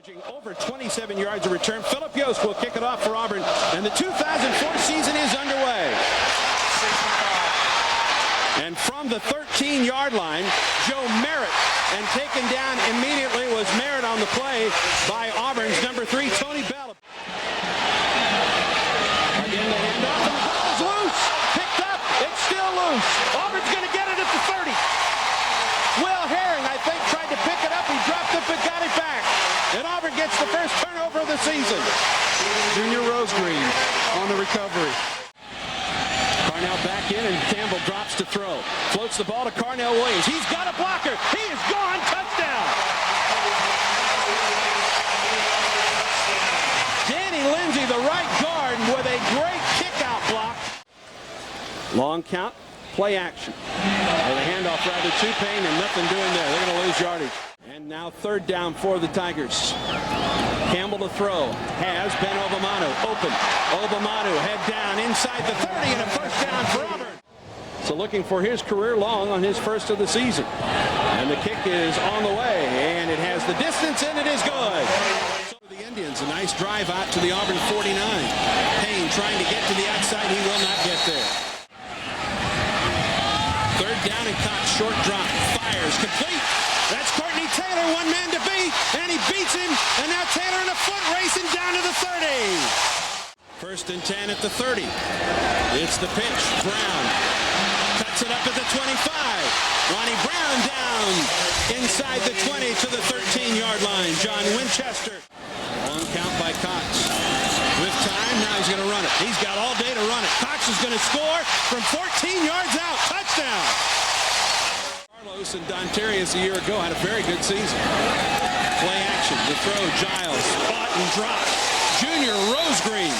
Averaging over 27 yards of return. Philip Yost will kick it off for Auburn, and the 2004 season is underway. And from the 13-yard line, Joe Merritt, and taken down immediately was Merritt on the play by Auburn's number 3, Tony Bell. Again, the handoff, and the ball is loose. Picked up. It's still loose. Auburn's going to get it at the 30. Will Herring, I think, tried to pick it up. He dropped it, but got it back. And Auburn gets the first turnover of the season. Junior Rosegreen on the recovery. Carnell back in, and Campbell drops to throw. Floats the ball to Carnell Williams. He's got a blocker. He is gone. Touchdown. Danny Lindsay, the right guard, with a great kick-out block. Long count. Play action. Or the handoff rather to Payne, and nothing doing there. They're going to lose yardage. And now third down for the Tigers. Campbell to throw. Has Ben Obamanu open. Obamanu head down inside the 30, and a first down for Auburn. So looking for his career long on his first of the season. And the kick is on the way, and it has the distance, and it is good. So the Indians, a nice drive out to the Auburn 49. Payne trying to get to the outside. He will not get there. Third down and Cox, short drop, fires, complete. That's Courtney Taylor, one man to beat, and he beats him, and now Taylor in a foot racing down to the 30. First and 10 at the 30. It's the pitch, Brown cuts it up at the 25. Ronnie Brown down inside the 20 to the 13-yard line. John Winchester. Long count by Cox. With time, now he's going to run it. He's got all day to run it. Cox is going to score from 14 yards out. Touchdown. Carlos and Dontarius a year ago had a very good season. Play action. The throw, Giles. Caught and dropped. Junior Rosegreen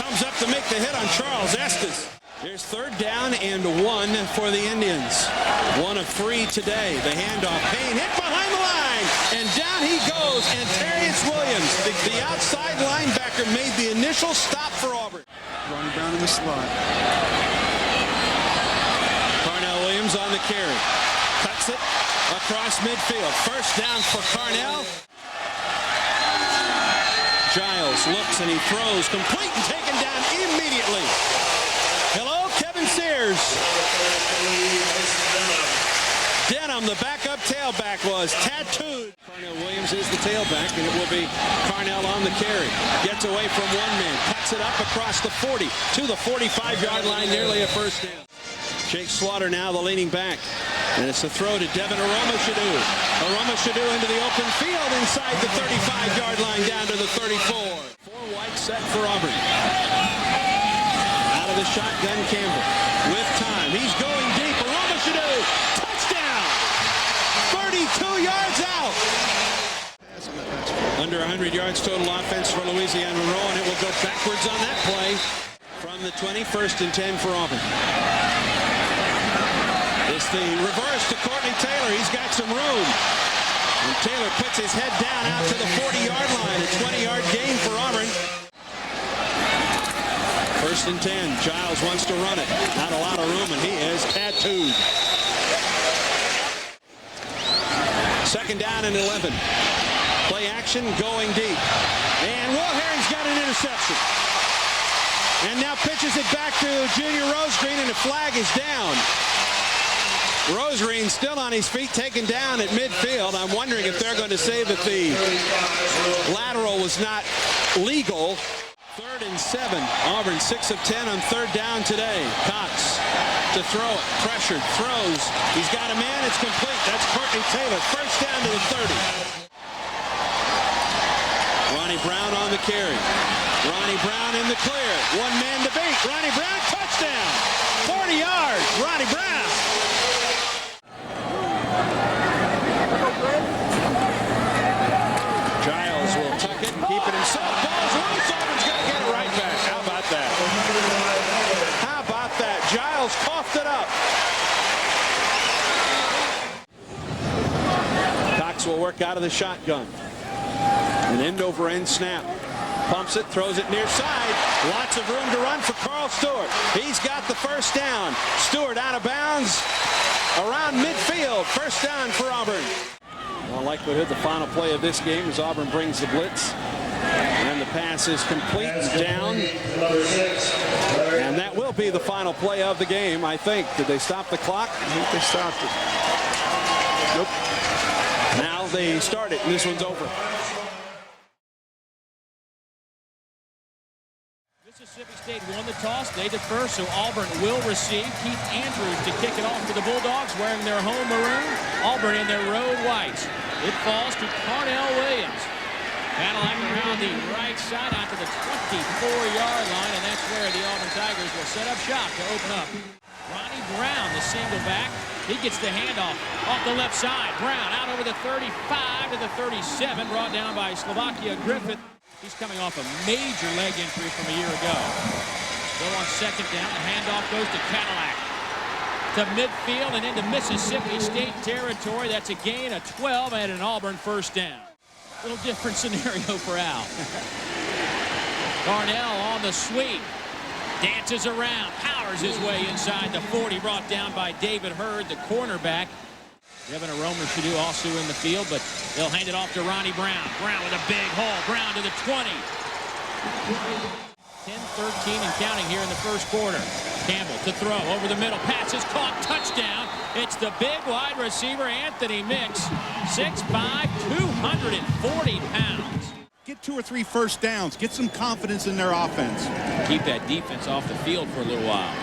comes up to make the hit on Charles Estes. There's third down and 1 for the Indians. 1 of 3 today. The handoff. Payne hit behind the line. And down he goes. And Antarius Williams, the outside linebacker, made the initial stop for Auburn. Ronnie Brown in the slot. Carnell Williams on the carry. Cuts it across midfield. First down for Carnell. Giles looks and he throws. Complete and taken down immediately. Hello, Kevin Sears. Denham, the backup tailback, was tattooed. Carnell Williams is the tailback, and it will be Carnell on the carry. Gets away from one man. Cuts it up across the 40 to the 45-yard line, nearly a first down. Jake Slaughter now the leaning back. And it's a throw to Devin Aroma-Shadu. Aroma-Shadu into the open field inside the 35-yard line down to the 34. 4 wide set for Auburn. Out of the shotgun, Campbell. With time. He's going deep. Aroma-Shadu. Touchdown. 32 yards out. Under 100 yards total offense for Louisiana Monroe, and it will go backwards on that play. From the 20, first and 10 for Auburn. It's the reverse to Courtney Taylor. He's got some room. And Taylor puts his head down out to the 40-yard line. A 20-yard gain for Auburn. First and 10. Giles wants to run it. Not a lot of room, and he is tattooed. Second down and 11. Play action, going deep. And Will Herring's got an interception. And now pitches it back to Junior Rosegreen, and the flag is down. Rosegreen still on his feet, taken down at midfield. I'm wondering if they're going to say that the lateral was not legal. Third and 7. Auburn 6 of 10 on third down today. Cox to throw it. Pressured. Throws. He's got a man. It's complete. That's Courtney Taylor. First down to the 30. Ronnie Brown on the carry. Ronnie Brown in the clear. One man to beat. Ronnie Brown, touchdown. 40 yards. Ronnie Brown. Giles will tuck it and keep it himself. Ball's loose. Auburn's going to get it right back. How about that? How about that? Giles coughed it up. Cox will work out of the shotgun. An end-over-end snap. Pumps it, throws it near side. Lots of room to run for Carl Stewart. He's got the first down. Stewart out of bounds around midfield. First down for Auburn. All likelihood, the final play of this game as Auburn brings the blitz. And the pass is complete, down. And that will be the final play of the game, I think. Did they stop the clock? I think they stopped it. Nope. Now they start it, and this one's over. Mississippi State won the toss. They defer, so Auburn will receive. Keith Andrews to kick it off for the Bulldogs, wearing their home maroon. Auburn in their road whites. It falls to Carnell Williams. Cadillac around the right side out to the 24-yard line, and that's where the Auburn Tigers will set up shop to open up. Ronnie Brown, the single back. He gets the handoff off the left side. Brown out over the 35 to the 37, brought down by Slovakia Griffith. He's coming off a major leg injury from a year ago. So on second down, the handoff goes to Cadillac. To midfield and into Mississippi State territory. That's a gain of 12 and an Auburn first down. A little different scenario for Al. Carnell on the sweep. Dances around, powers his way inside the 40, brought down by David Hurd, the cornerback. Devin Aromer-Shadu also in the field, but they'll hand it off to Ronnie Brown. Brown with a big hole. Brown to the 20. 10-13 and counting here in the first quarter. Campbell to throw over the middle. Pass is caught. Touchdown. It's the big wide receiver, Anthony Mix. 6'5", 240 pounds. Get 2 or 3 first downs. Get some confidence in their offense. Keep that defense off the field for a little while.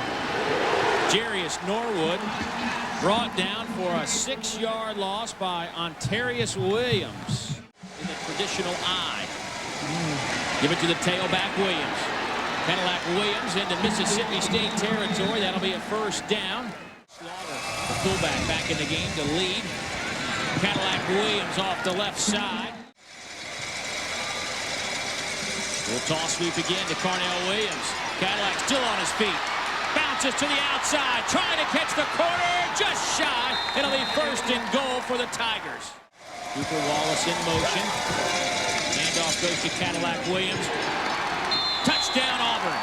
Jarius Norwood brought down for a 6-yard loss by Ontarius Williams in the traditional I. Give it to the tailback Williams. Cadillac Williams into Mississippi State territory. That'll be a first down. Slaughter, the fullback, back in the game to lead. Cadillac Williams off the left side. Little toss sweep again to Carnell Williams. Cadillac still on his feet. Bounces to the outside, trying to catch the corner, just shy. It'll be first and goal for the Tigers. Cooper Wallace in motion. Handoff goes to Cadillac Williams. Touchdown, Auburn.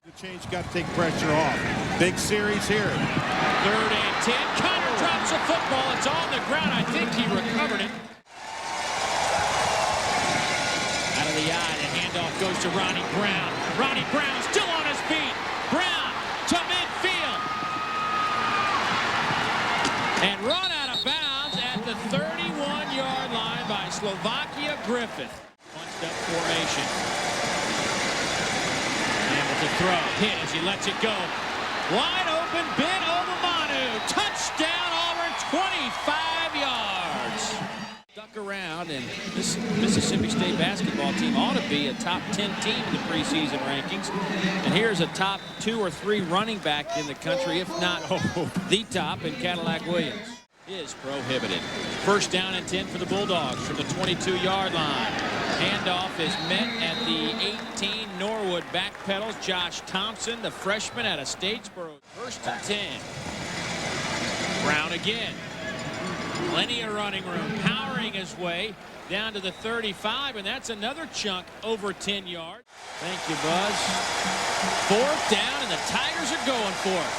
The change got to take pressure off. Big series here. 3rd and 10. Connor drops a football. It's on the ground. I think he recovered it. Out of the eye, the handoff goes to Ronnie Brown. Ronnie Brown still on his feet. Brown to midfield. And run out of bounds at the 31-yard line by Slovakia Griffith. Punched up formation. Able to throw. Hit as he lets it go. Wide open, Ben Obamanu. Touchdown, Auburn, 25 yards. Stuck around, and this Mississippi State basketball team ought to be a top 10 team in the preseason rankings. And here's a top 2 or 3 running back in the country, if not the top, in Cadillac Williams. Is prohibited. First down and 10 for the Bulldogs from the 22-yard line. Handoff is met at the 18. Norwood backpedals. Josh Thompson, the freshman out of Statesboro. First and 10. Brown again. Plenty of running room. Powering his way down to the 35, and that's another chunk over 10 yards. Thank you, Buzz. 4th down, and the Tigers are going for it.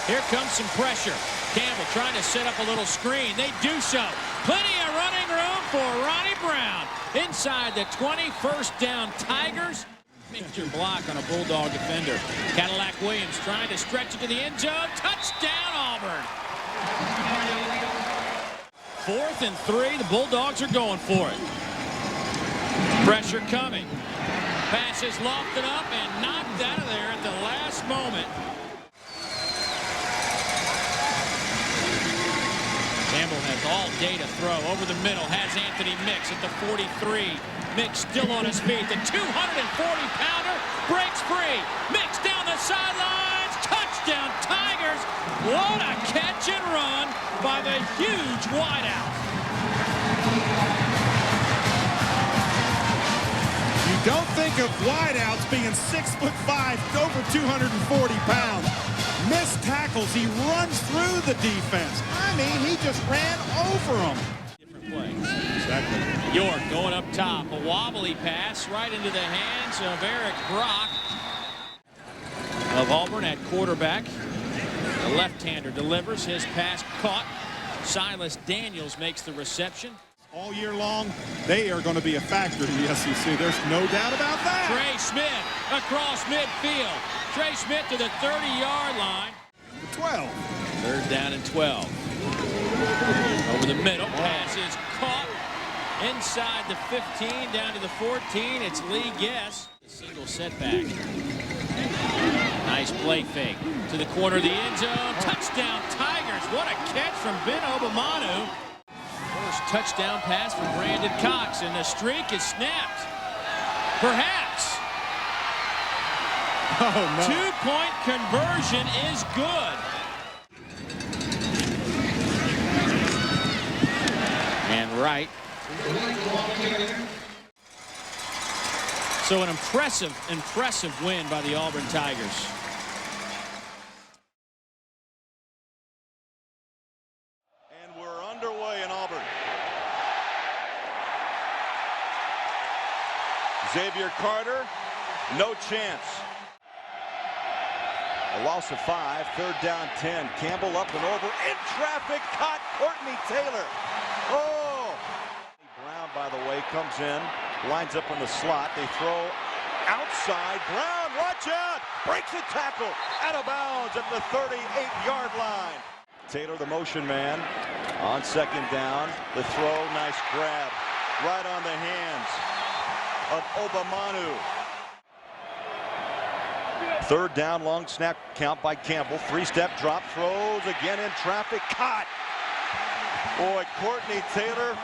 Here comes some pressure. Campbell trying to set up a little screen. They do so. Plenty of running room for Ronnie Brown. Inside the 20, first down Tigers. Major block on a Bulldog defender. Cadillac Williams trying to stretch it to the end zone. Touchdown, Auburn. 4th and 3. The Bulldogs are going for it. Pressure coming. Pass is lofted up and knocked out of there at the last moment. Campbell has all day to throw. Over the middle has Anthony Mix at the 43. Mix still on his feet. The 240-pounder breaks free. Mix down the sidelines. Touchdown, Tigers. What a catch and run by the huge wideout. You don't think of wideouts being 6'5", over 240 pounds. Missed tackles. He runs through the defense. I mean, he just ran over them. Different play. Exactly. York going up top. A wobbly pass right into the hands of Eric Brock of Auburn at quarterback. The left-hander delivers. His pass caught Silas Daniels makes the reception. All year long, they are going to be a factor in the SEC. There's no doubt about that. Trey Smith across midfield. Trey Smith to the 30-yard line. 12. Third down and 12. Over the middle, pass is caught. Inside the 15, down to the 14. It's Lee Guess. A single setback. Nice play fake to the corner of the end zone. Touchdown Tigers. What a catch from Ben Obamanu. First touchdown pass from Brandon Cox, and the streak is snapped. Perhaps. Oh, no. Two-point conversion is good. And right. So an impressive win by the Auburn Tigers. And we're underway in Auburn. Xavier Carter, no chance. A loss of 5, third down 10. Campbell up and over, in traffic, caught Courtney Taylor. Oh! Brown, by the way, comes in, lines up in the slot. They throw outside. Brown, watch out! Breaks a tackle, out of bounds at the 38-yard line. Taylor, the motion man, on second down. The throw, nice grab, right on the hands of Obamanu. Third down, long snap count by Campbell. Three-step drop, throws again in traffic, caught. Boy, Courtney Taylor,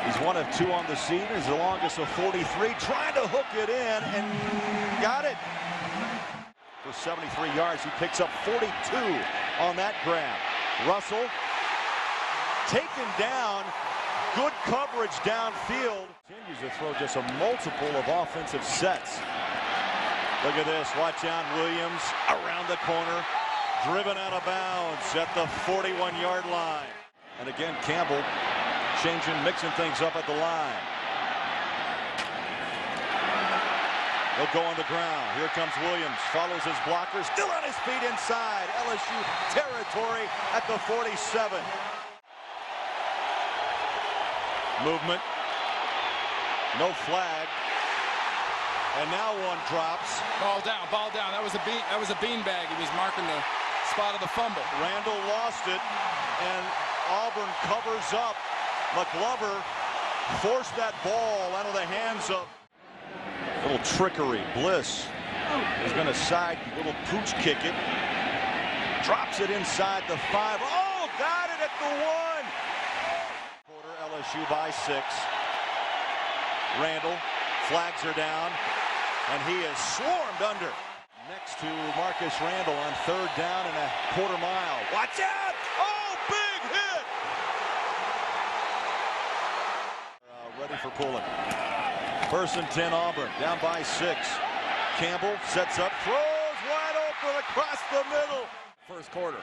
he's 1 of 2 on the season. He's the longest of 43, trying to hook it in and got it. For 73 yards, he picks up 42 on that grab. Russell taken down, good coverage downfield. Continues to throw just a multiple of offensive sets. Look at this, watch out, Williams around the corner, driven out of bounds at the 41-yard line. And again, Campbell mixing things up at the line. He'll go on the ground. Here comes Williams, follows his blocker, still on his feet inside LSU territory at the 47. Movement, no flag. And now one drops. Ball down. That was a beanbag. He was marking the spot of the fumble. Randall lost it, and Auburn covers up. McGlover forced that ball out of the hands of. Little trickery. Bliss is going to side, little pooch kick it. Drops it inside the 5. Oh, got it at the 1. Quarter, LSU by 6. Randall, flags are down. And he is swarmed under. Next to Marcus Randall on third down and a quarter mile. Watch out! Oh, big hit! Ready for pulling. First and 10 Auburn, down by 6. Campbell sets up, throws wide open across the middle. First quarter.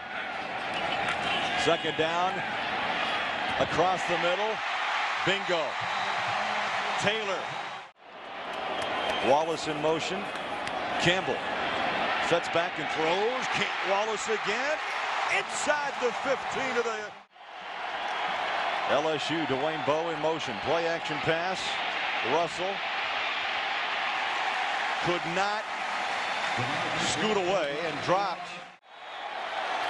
Second down, across the middle. Bingo. Taylor. Wallace in motion. Campbell sets back and throws. Wallace again. Inside the 15 of the LSU. Dwayne Bowe in motion. Play action pass. Russell could not scoot away and dropped.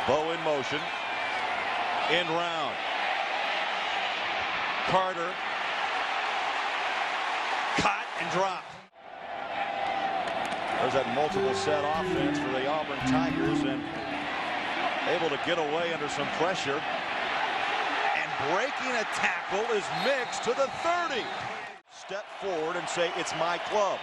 Bowe in motion. In round. Carter caught and dropped. There's that multiple set offense for the Auburn Tigers, and able to get away under some pressure. And breaking a tackle is mixed to the 30. Step forward and say, it's my club.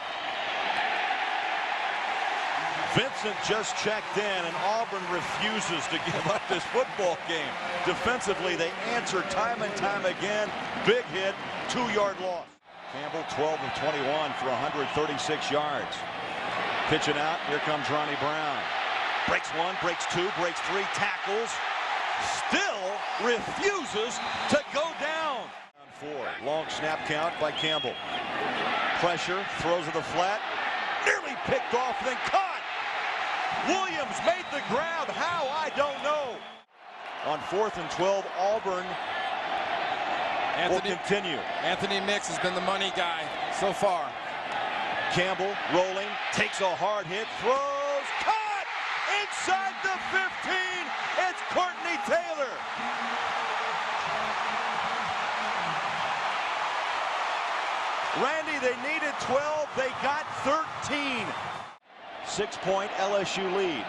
Vincent just checked in, and Auburn refuses to give up this football game. Defensively, they answer time and time again. Big hit, 2-yard loss. Campbell 12 of 21 for 136 yards. Pitching out, here comes Ronnie Brown. Breaks 1, breaks 2, breaks 3, tackles. Still refuses to go down. On 4, long snap count by Campbell. Pressure, throws to the flat. Nearly picked off, then caught. Williams made the grab. How? I don't know. On 4th and 12, Auburn will continue. Anthony Mix has been the money guy so far. Campbell rolling, takes a hard hit, throws, caught! Inside the 15, it's Courtney Taylor. Randy, they needed 12, they got 13. 6-point LSU lead.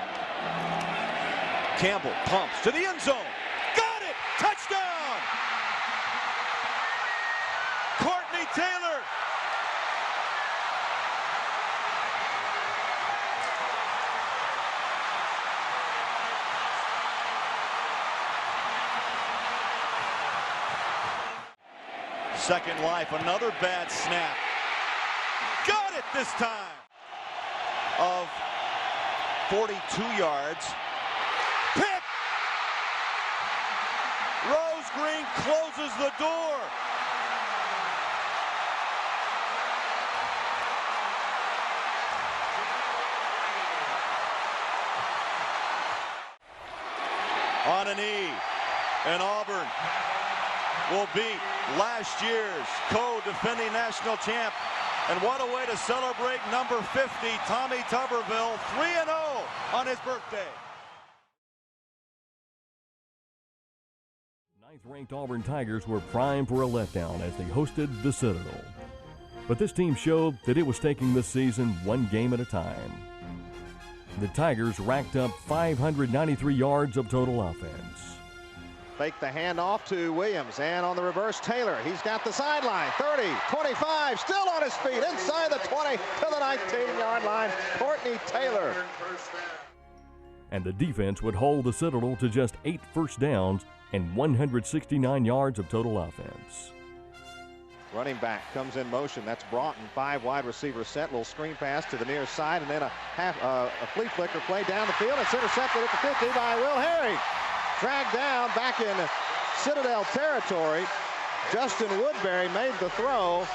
Campbell pumps to the end zone. Got it! Touchdown! Courtney Taylor. Second life, another bad snap. Got it this time. Of 42 yards. Pick! Rose Green closes the door. On a knee, and Auburn will beat last year's co-defending national champ. And what a way to celebrate number 50, Tommy Tuberville, 3-0 on his birthday. Ninth-ranked Auburn Tigers were primed for a letdown as they hosted the Citadel. But this team showed that it was taking this season one game at a time. The Tigers racked up 593 yards of total offense. Fake the handoff to Williams, and on the reverse, Taylor. He's got the sideline, 30, 25, still on his feet, inside the 20 to the 19-yard line, Courtney Taylor. And the defense would hold the Citadel to just 8 first downs and 169 yards of total offense. Running back comes in motion. That's Broughton, 5 wide receiver set. Little screen pass to the near side, and then a flea flicker play down the field. It's intercepted at the 50 by Will Herring. Dragged down back in Citadel territory. Justin Woodbury made the throw,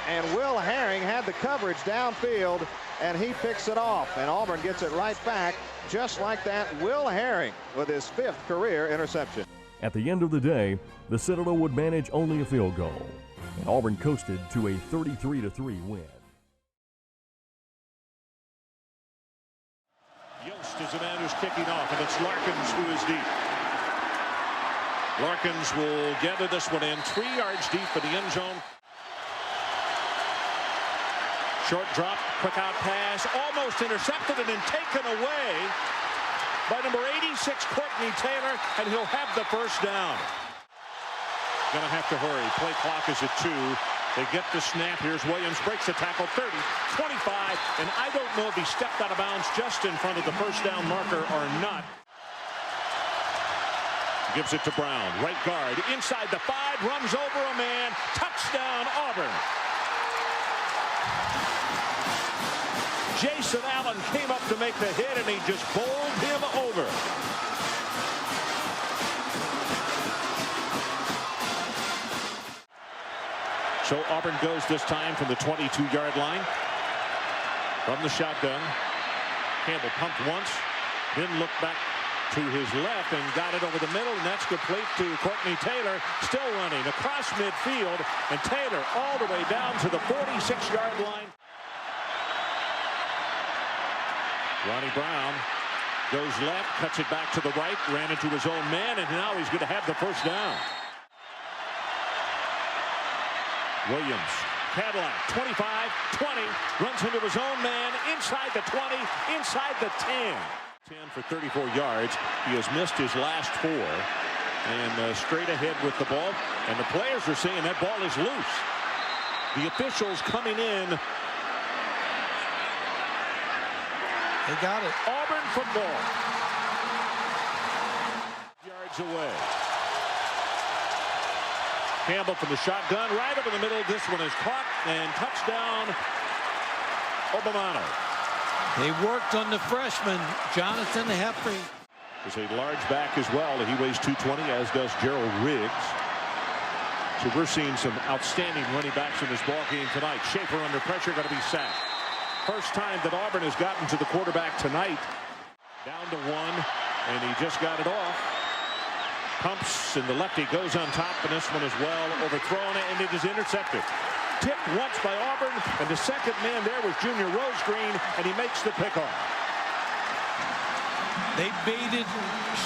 and Will Herring had the coverage downfield, and he picks it off. And Auburn gets it right back, just like that. Will Herring with his 5th career interception. At the end of the day, the Citadel would manage only a field goal, and Auburn coasted to a 33-3 win. Yost is the man who's kicking off, and it's Larkins who is deep. Larkins will gather this one in 3 yards deep for the end zone. Short drop, quick out pass, almost intercepted and then taken away by number 86, Courtney Taylor, and he'll have the first down. Gonna have to hurry. Play clock is at 2. They get the snap. Here's Williams, breaks the tackle, 30, 25, and I don't know if he stepped out of bounds just in front of the first down marker or not. Gives it to Brown, right guard, inside the 5, runs over a man, touchdown Auburn. Jason Allen came up to make the hit, and he just bowled him over. So Auburn goes this time from the 22-yard line. From the shotgun. Campbell pumped once, then looked back to his left and got it over the middle, and that's complete to Courtney Taylor, still running across midfield, and Taylor all the way down to the 46-yard line. Ronnie Brown goes left, cuts it back to the right, ran into his own man, and now he's going to have the first down. Williams, Cadillac, 25, 20, runs into his own man, inside the 20, inside the 10. 10 for 34 yards. He has missed his last 4, and straight ahead with the ball, and the players are saying that ball is loose. The officials coming in. They got it. Auburn football. Yards away. Campbell from the shotgun, right over the middle. This one is caught, and touchdown Obamano. They worked on the freshman, Jonathan Heffrey. There's a large back as well. He weighs 220, as does Gerald Riggs. So we're seeing some outstanding running backs in this ball game tonight. Schaefer under pressure, going to be sacked. First time that Auburn has gotten to the quarterback tonight. Down to 1, and he just got it off. Pumps, and the lefty goes on top, and this one as well, overthrown, and it is intercepted. Tipped once by Auburn, and the second man there was Junior Rosegreen, and he makes the pickoff. They baited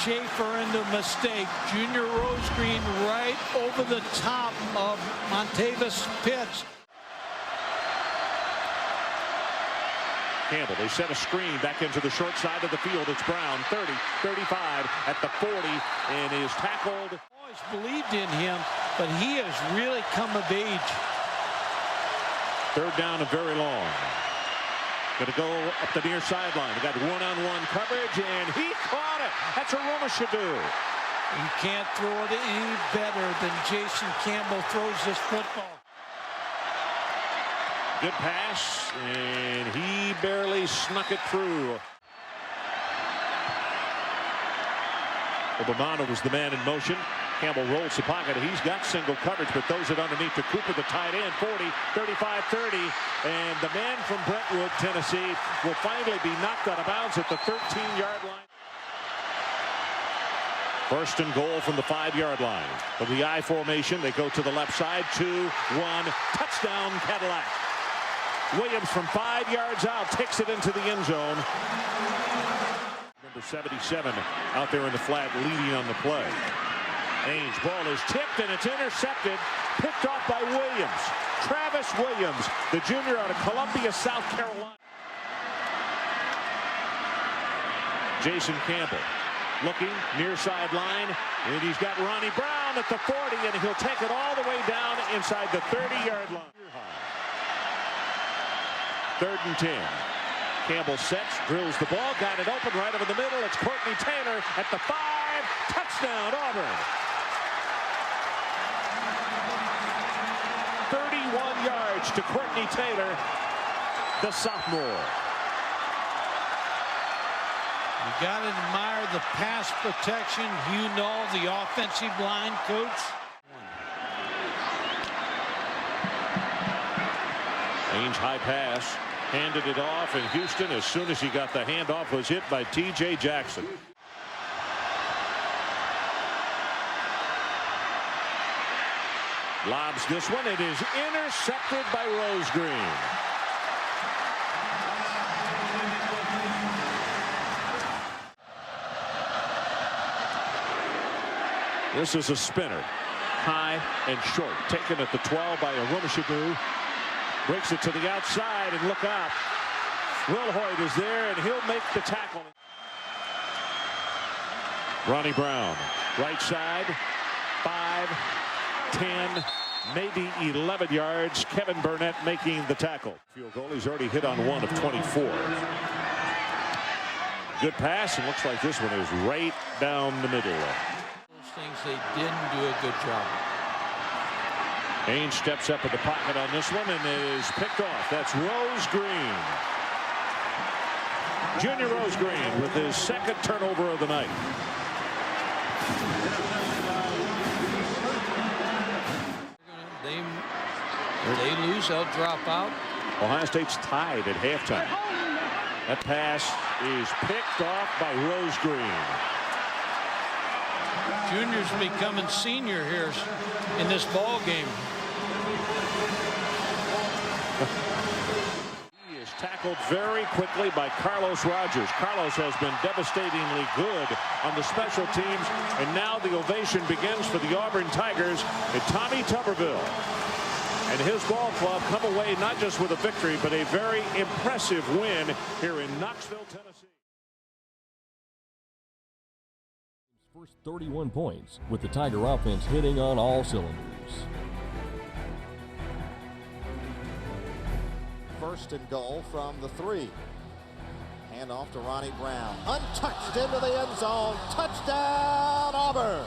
Schaefer into a mistake. Junior Rosegreen right over the top of Montavis Pitts. Campbell, they set a screen back into the short side of the field. It's Brown, 30, 35 at the 40, and is tackled. Always believed in him, but he has really come of age. Third down and very long. Going to go up the near sideline. They got one-on-one coverage, and he caught it. That's a Roma should do. You can't throw it any better than Jason Campbell throws this football. Good pass, and he barely snuck it through. Obamano was the man in motion. Campbell rolls the pocket. He's got single coverage, but throws it underneath to Cooper, the tight end, 40, 35, 30. And the man from Brentwood, Tennessee, will finally be knocked out of bounds at the 13-yard line. First and goal from the 5-yard line. From the I formation, they go to the left side, 2-1, touchdown Cadillac. Williams from 5 yards out takes it into the end zone. Number 77 out there in the flat leading on the play. Ainge, ball is tipped and it's intercepted, picked off by Williams. Travis Williams, the junior out of Columbia, South Carolina. Jason Campbell looking near sideline, and he's got Ronnie Brown at the 40, and he'll take it all the way down inside the 30-yard line. Third and 10. Campbell sets, drills the ball, got it open right over the middle. It's Courtney Taylor at the 5. Touchdown, Auburn. 31 yards to Courtney Taylor, the sophomore. You got to admire the pass protection. You know, the offensive line coach. Ainge high pass, handed it off, and Houston, as soon as he got the handoff, was hit by T.J. Jackson. Lobs this one. It is intercepted by Rosegreen. This is a spinner. High and short. Taken at the 12 by Arumashadu. Breaks it to the outside, and look out. Wilhoit is there, and he'll make the tackle. Ronnie Brown, right side, 5, 10, maybe 11 yards. Kevin Burnett making the tackle. Field goal, he's already hit on 1 of 24. Good pass, and looks like this one is right down the middle. Those things they didn't do a good job. Ainge steps up in the pocket on this one and is picked off. That's Rosegreen. Junior Rosegreen with his second turnover of the night. They lose, they'll drop out. Ohio State's tied at halftime. That pass is picked off by Rosegreen. Junior's becoming senior here in this ball game. He is tackled very quickly by Carlos Rogers. Carlos has been devastatingly good on the special teams, and now the ovation begins for the Auburn Tigers and Tommy Tuberville and his ball club come away not just with a victory, but a very impressive win here in Knoxville, Tennessee. First 31 points, with the Tiger offense hitting on all cylinders. First and goal from the 3. Hand off to Ronnie Brown. Untouched into the end zone. Touchdown, Auburn.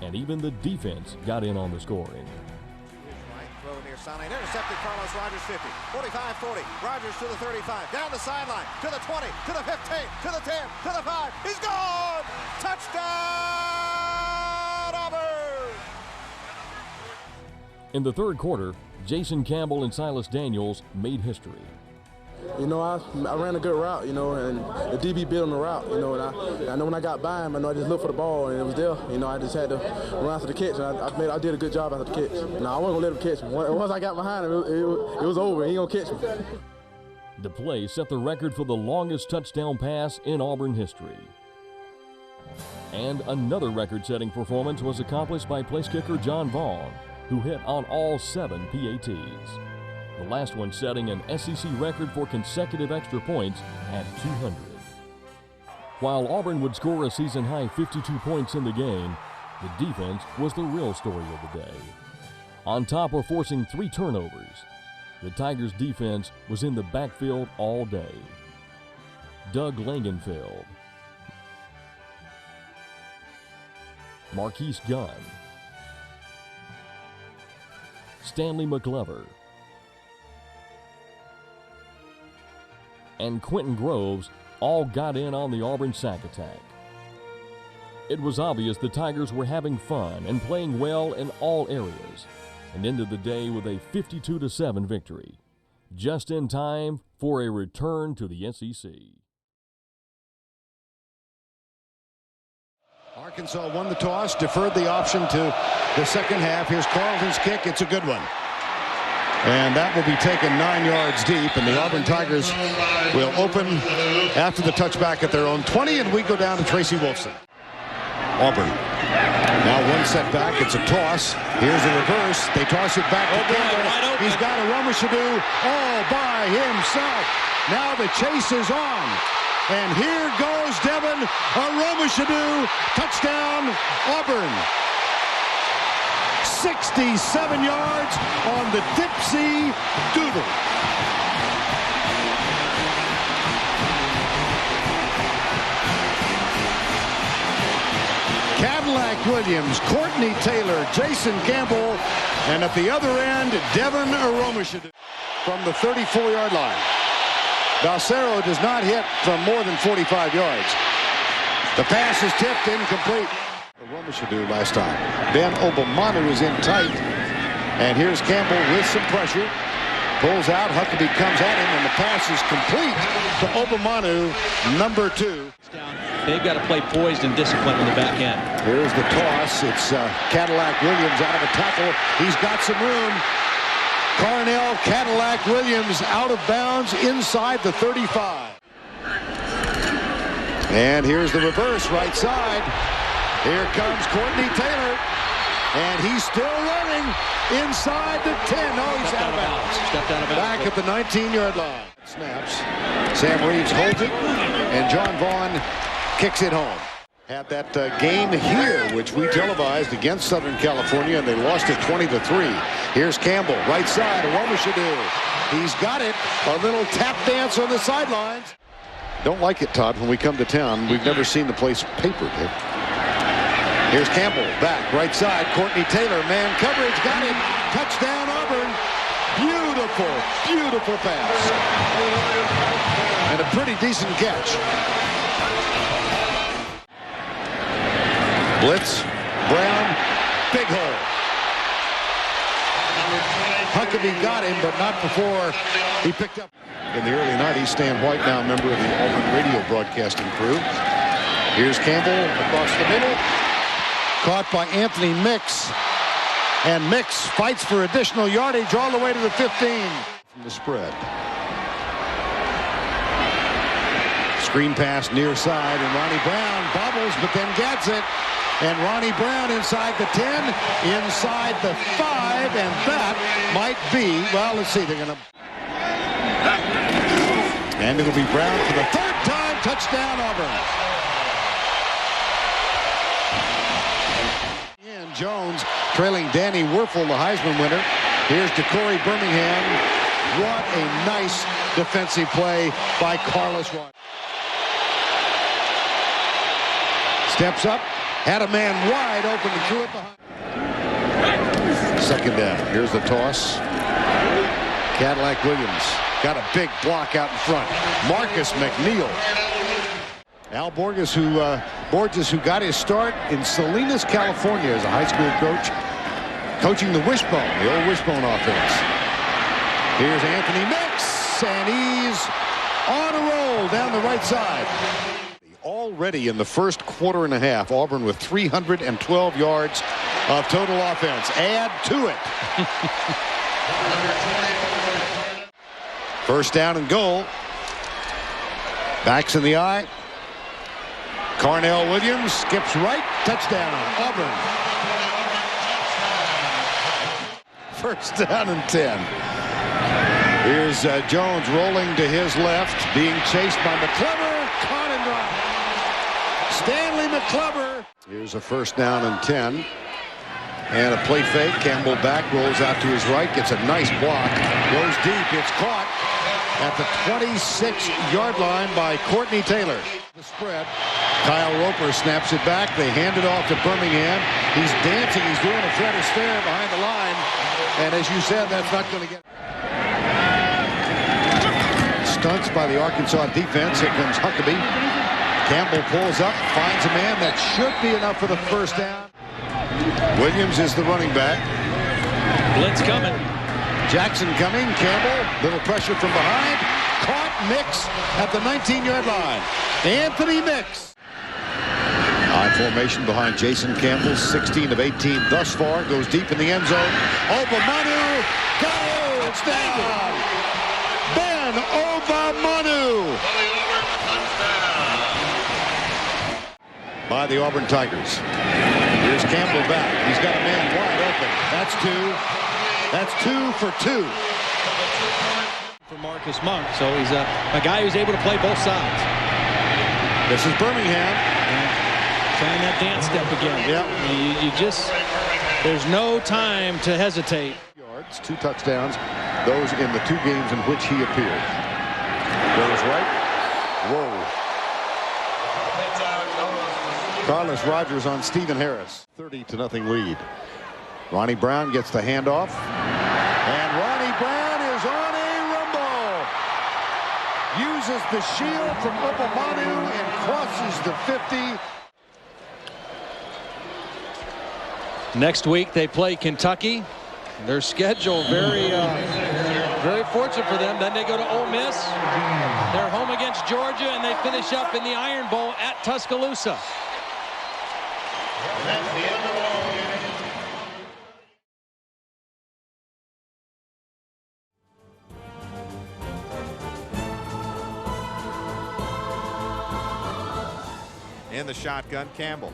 And even the defense got in on the scoring. Right throw near sideline. Intercepted Carlos Rogers, 50. 45, 40. Rogers to the 35. Down the sideline. To the 20. To the 15. To the 10. To the 5. He's gone. Touchdown, Auburn. In the third quarter, Jason Campbell and Silas Daniels made history. You know, I ran a good route, you know, and the DB bit on the route, you know, and I know when I got by him, I know I just looked for the ball, and it was there. You know, I just had to run after the catch, and I did a good job after the catch. No, I wasn't going to let him catch me. Once I got behind him, it was over. He ain't going to catch me. The play set the record for the longest touchdown pass in Auburn history. And another record-setting performance was accomplished by place kicker John Vaughn, who hit on all 7 PATs. The last one setting an SEC record for consecutive extra points at 200. While Auburn would score a season-high 52 points in the game, the defense was the real story of the day. On top of forcing 3 turnovers, the Tigers' defense was in the backfield all day. Doug Langenfeld, Marquise Gunn, Stanley McLever, and Quentin Groves all got in on the Auburn sack attack. It was obvious the Tigers were having fun and playing well in all areas, and ended the day with a 52-7 victory, just in time for a return to the SEC. Arkansas won the toss, deferred the option to the second half. Here's Carlton's kick. It's a good one. And that will be taken 9 yards deep, and the Auburn Tigers will open after the touchback at their own 20, and we go down to Tracy Wolfson. Auburn. Now one setback. It's a toss. Here's a reverse. They toss it back to Campbell. He's got a Romashadu all by himself. Now the chase is on. And here goes Devin. A Romashadu. Touchdown, Auburn. 67 yards on the Dipsy Doodle. Cadillac Williams, Courtney Taylor, Jason Campbell, and at the other end, Devin Romashadu from the 34-yard line. Balsero does not hit from more than 45 yards. The pass is tipped incomplete. Romashadu last time. Ben Obamanu is in tight. And here's Campbell with some pressure. Pulls out. Huckabee comes at him, and the pass is complete to Obamanu, number 2. They've got to play poised and disciplined in the back end. Here's the toss. It's Cadillac Williams out of a tackle. He's got some room. Carnell Cadillac Williams out of bounds inside the 35. And here's the reverse right side. Here comes Courtney Taylor. And he's still running inside the 10. No, he's out of bounds. Stepped out of bounds. Back at the 19-yard line. Snaps. Sam Reeves holds it. And John Vaughn kicks it home. Had that game here, which we televised against Southern California, and they lost it 20-3. Here's Campbell, right side, Romashadu. He's got it. A little tap dance on the sidelines. Don't like it, Todd, when we come to town. We've never seen the place papered. Here's Campbell, back, right side. Courtney Taylor, man coverage, got it. Touchdown, Auburn. Beautiful, beautiful pass. And a pretty decent catch. Blitz, Brown, big hole. Huckabee got him, but not before he picked up. In the early 90s, Stan White, now a member of the Auburn radio broadcasting crew. Here's Campbell across the middle. Caught by Anthony Mix. And Mix fights for additional yardage all the way to the 15. From the spread. Screen pass near side, and Ronnie Brown bobbles, but then gets it. And Ronnie Brown inside the 10, inside the 5, and that might be, well, let's see, they're going to... And it'll be Brown for the 3rd time, touchdown Auburn. And Jones trailing Danny Werfel, the Heisman winner. Here's DeCorey Birmingham. What a nice defensive play by Carlos Rogers. Steps up. Had a man wide open and threw it behind. 2nd down. Here's the toss. Cadillac Williams got a big block out in front. Marcus McNeil. Al Borges, who got his start in Salinas, California as a high school coach, coaching the Wishbone, the old Wishbone offense. Here's Anthony Mix, and he's is on a roll down the right side. Already in the first quarter and a half, Auburn with 312 yards of total offense. Add to it. First down and goal. Backs in the eye. Carnell Williams skips right. Touchdown, Auburn. First down and 10. Here's Jones rolling to his left, being chased by McClellan. Caught and dropped. Stanley McClellan. Here's a first down and 10. And a play fake. Campbell back, rolls out to his right, gets a nice block. Goes deep. It's caught at the 26-yard line by Courtney Taylor. The spread. Kyle Roper snaps it back. They hand it off to Birmingham. He's dancing. He's doing a Fred Astaire behind the line. And as you said, that's not going to get... Stunts by the Arkansas defense. Here comes Huckabee. Campbell pulls up, finds a man. That should be enough for the first down. Williams is the running back. Blitz coming. Jackson coming. Campbell, little pressure from behind. Caught. Mix at the 19-yard line. Anthony Mix. High formation behind Jason Campbell. 16 of 18 thus far. Goes deep in the end zone. Obamanu. Got it. It's down. Ben Obamanu. By the Auburn Tigers. Here's Campbell back. He's got a man wide open. That's two. That's 2 for 2. For Marcus Monk, so he's a guy who's able to play both sides. This is Birmingham. Trying that dance step again. Yep. You just, there's no time to hesitate. Yards, 2 touchdowns. Those in the 2 games in which he appeared. Goes right. Whoa. Carlos Rogers on Stephen Harris. 30-0 lead. Ronnie Brown gets the handoff. And Ronnie Brown is on a rumble. Uses the shield from Obamanu and crosses the 50. Next week they play Kentucky. Their schedule very fortunate for them. Then they go to Ole Miss. They're home against Georgia, and they finish up in the Iron Bowl at Tuscaloosa. In the shotgun, Campbell.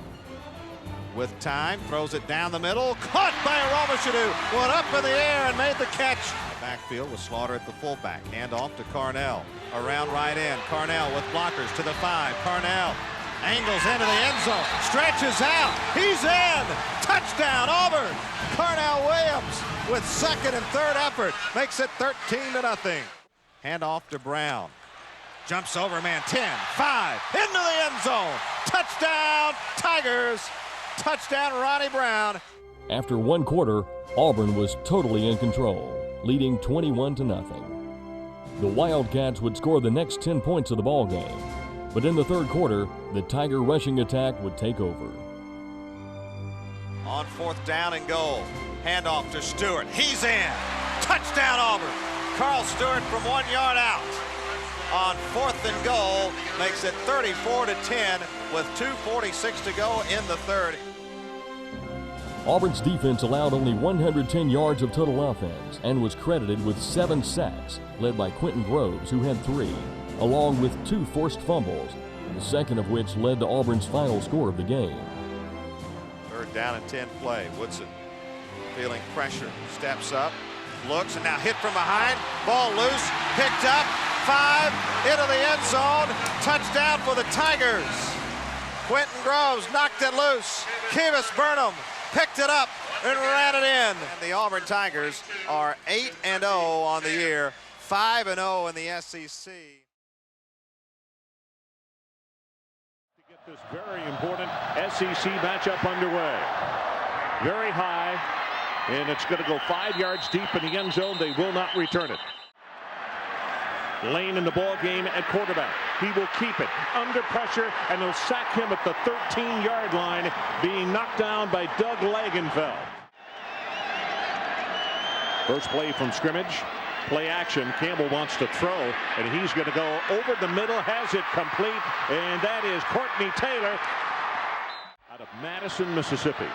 With time, throws it down the middle. Caught by Aramashadu. Went up in the air and made the catch. Backfield with Slaughter at the fullback. Hand off to Carnell. Around right end. Carnell with blockers to the 5. Carnell angles into the end zone. Stretches out. He's in. Touchdown, Auburn. Carnell Williams with second and third effort. Makes it 13-0. Hand off to Brown. Jumps over man 10, 5, into the end zone. Touchdown, Tigers. Touchdown, Ronnie Brown. After 1 quarter, Auburn was totally in control, leading 21-0. The Wildcats would score the next 10 points of the ball game, but in the 3rd quarter, the Tiger rushing attack would take over. On 4th down and goal, handoff to Stewart. He's in. Touchdown, Auburn. Carl Stewart from 1 yard out. On 4th and goal, makes it 34-10 with 2:46 to go in the 3rd. Auburn's defense allowed only 110 yards of total offense and was credited with 7 sacks, led by Quentin Groves, who had 3, along with 2 forced fumbles, the second of which led to Auburn's final score of the game. 3rd down and 10 play. Woodson feeling pressure, steps up, looks, and now hit from behind. Ball loose, picked up, 5, into the end zone. Touchdown for the Tigers. Quentin Groves knocked it loose. Kivas Burnham picked it up and ran it in. And the Auburn Tigers are 8-0 on the year, 5-0 in the SEC. To get this very important SEC matchup underway. Very high, and it's going to go 5 yards deep in the end zone. They will not return it. Lane in the ball game at quarterback. He will keep it under pressure, and they'll sack him at the 13-yard line, being knocked down by Doug Lagenfeld. First play from scrimmage. Play action. Campbell wants to throw, and he's going to go over the middle, has it complete, and that is Courtney Taylor out of Madison, Mississippi.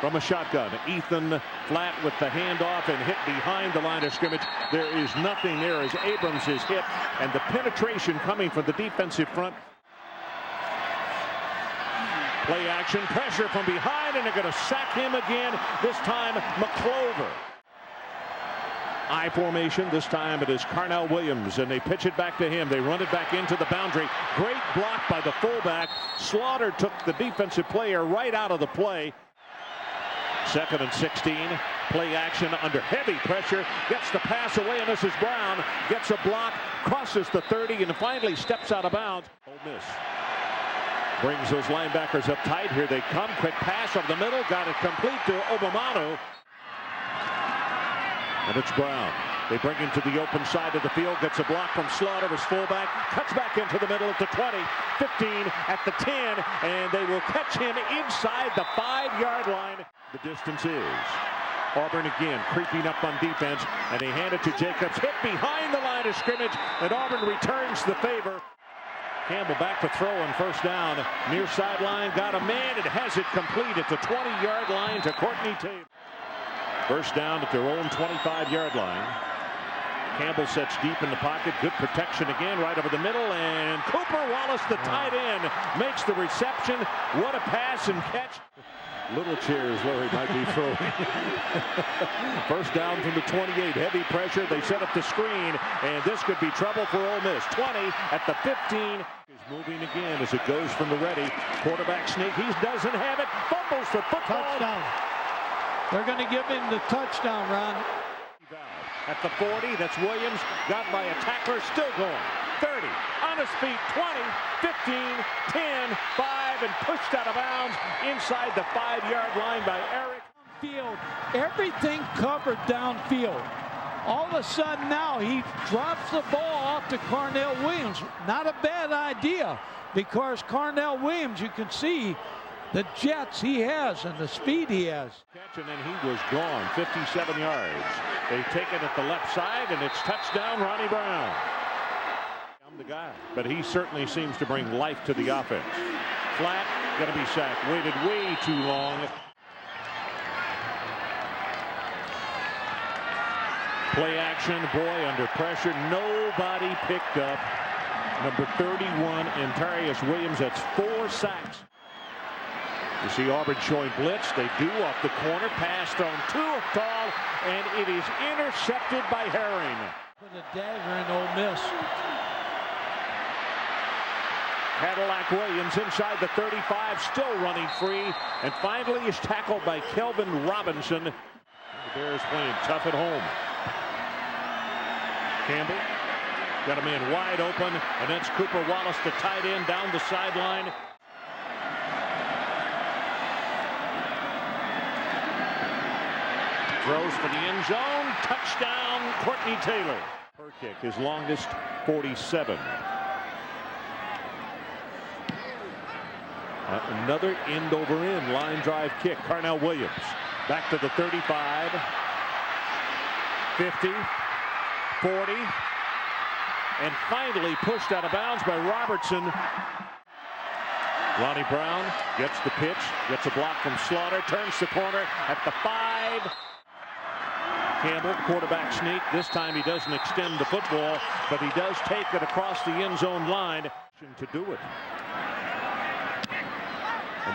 From a shotgun, Ethan Flat with the handoff and hit behind the line of scrimmage. There is nothing there as Abrams is hit, and the penetration coming from the defensive front. Play action, pressure from behind, and they're going to sack him again. This time, McClover. I formation. This time it is Carnell Williams, and they pitch it back to him. They run it back into the boundary. Great block by the fullback. Slaughter took the defensive player right out of the play. 2nd and 16. Play action under heavy pressure. Gets the pass away, and Mrs. Brown gets a block, crosses the 30, and finally steps out of bounds. Ole Miss brings those linebackers up tight. Here they come. Quick pass over the middle. Got it complete to Obamano. And it's Brown. They bring him to the open side of the field. Gets a block from Slaughter, his fullback. Cuts back into the middle at the 20, 15, at the 10, and they will catch him inside the 5-yard line. The distance is Auburn again creeping up on defense, and they hand it to Jacobs. Hit behind the line of scrimmage, and Auburn returns the favor. Campbell back to throw on first down. Near sideline, got a man, and has it complete at the 20-yard line to Courtney Taylor. First down at their own 25-yard line. Campbell sets deep in the pocket. Good protection again right over the middle. And Cooper Wallace, the tight end, makes the reception. What a pass and catch. Little chairs where he might be throwing. First down from the 28. Heavy pressure. They set up the screen. And this could be trouble for Ole Miss. 20 at the 15. Is moving again as it goes from the ready. Quarterback sneak. He doesn't have it. Fumbles the football. Touchdown. They're going to give him the touchdown, Ron. At the 40, that's Williams, got by a tackler, still going. 30, on his feet, 20, 15, 10, 5, and pushed out of bounds inside the 5-yard line by Eric. Field, everything covered downfield. All of a sudden now he drops the ball off to Carnell Williams. Not a bad idea, because Carnell Williams, you can see the jets he has and the speed he has. Catch, and then he was gone, 57 yards. They take it at the left side, and it's touchdown, Ronnie Brown. I'm the guy, but he certainly seems to bring life to the offense. Flat, gonna be sacked, waited way too long. Play action, boy under pressure, nobody picked up. Number 31, Antarius Williams, that's 4 sacks. You see Auburn showing blitz. They do off the corner. Pass thrown too tall, and it is intercepted by Herring. Put a dagger in Ole Miss. Cadillac Williams inside the 35, still running free, and finally is tackled by Kelvin Robinson. The Bears playing tough at home. Campbell got a man wide open, and that's Cooper Wallace, the tight end, down the sideline. Throws for the end zone. Touchdown, Courtney Taylor. Her kick, his longest, 47. Another end over end line drive kick. Carnell Williams back to the 35, 50, 40, and finally pushed out of bounds by Robertson. Ronnie Brown gets the pitch, gets a block from Slaughter, turns the corner at the 5. Campbell, quarterback sneak. This time he doesn't extend the football, but he does take it across the end zone line to do it.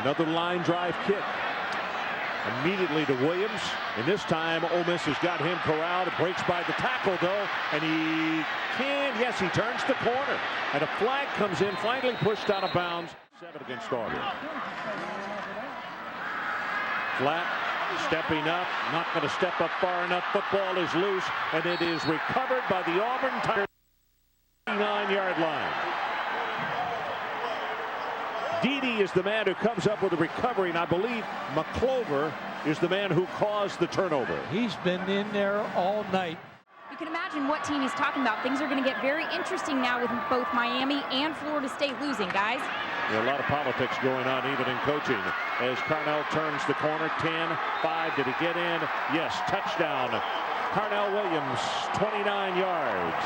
Another line drive kick. Immediately to Williams, and this time Ole Miss has got him corralled. It breaks by the tackle though, and yes, he turns the corner, and a flag comes in, finally pushed out of bounds. 7 against Auburn. Flat stepping up, not going to step up far enough. Football is loose, and it is recovered by the Auburn Tigers. 39-yard line. Dede is the man who comes up with the recovery, and I believe McClover is the man who caused the turnover. He's been in there all night. You can imagine what team he's talking about. Things are going to get very interesting now with both Miami and Florida State losing, guys. There are a lot of politics going on even in coaching. As Carnell turns the corner, 10, 5, did he get in? Yes, touchdown. Carnell Williams, 29 yards.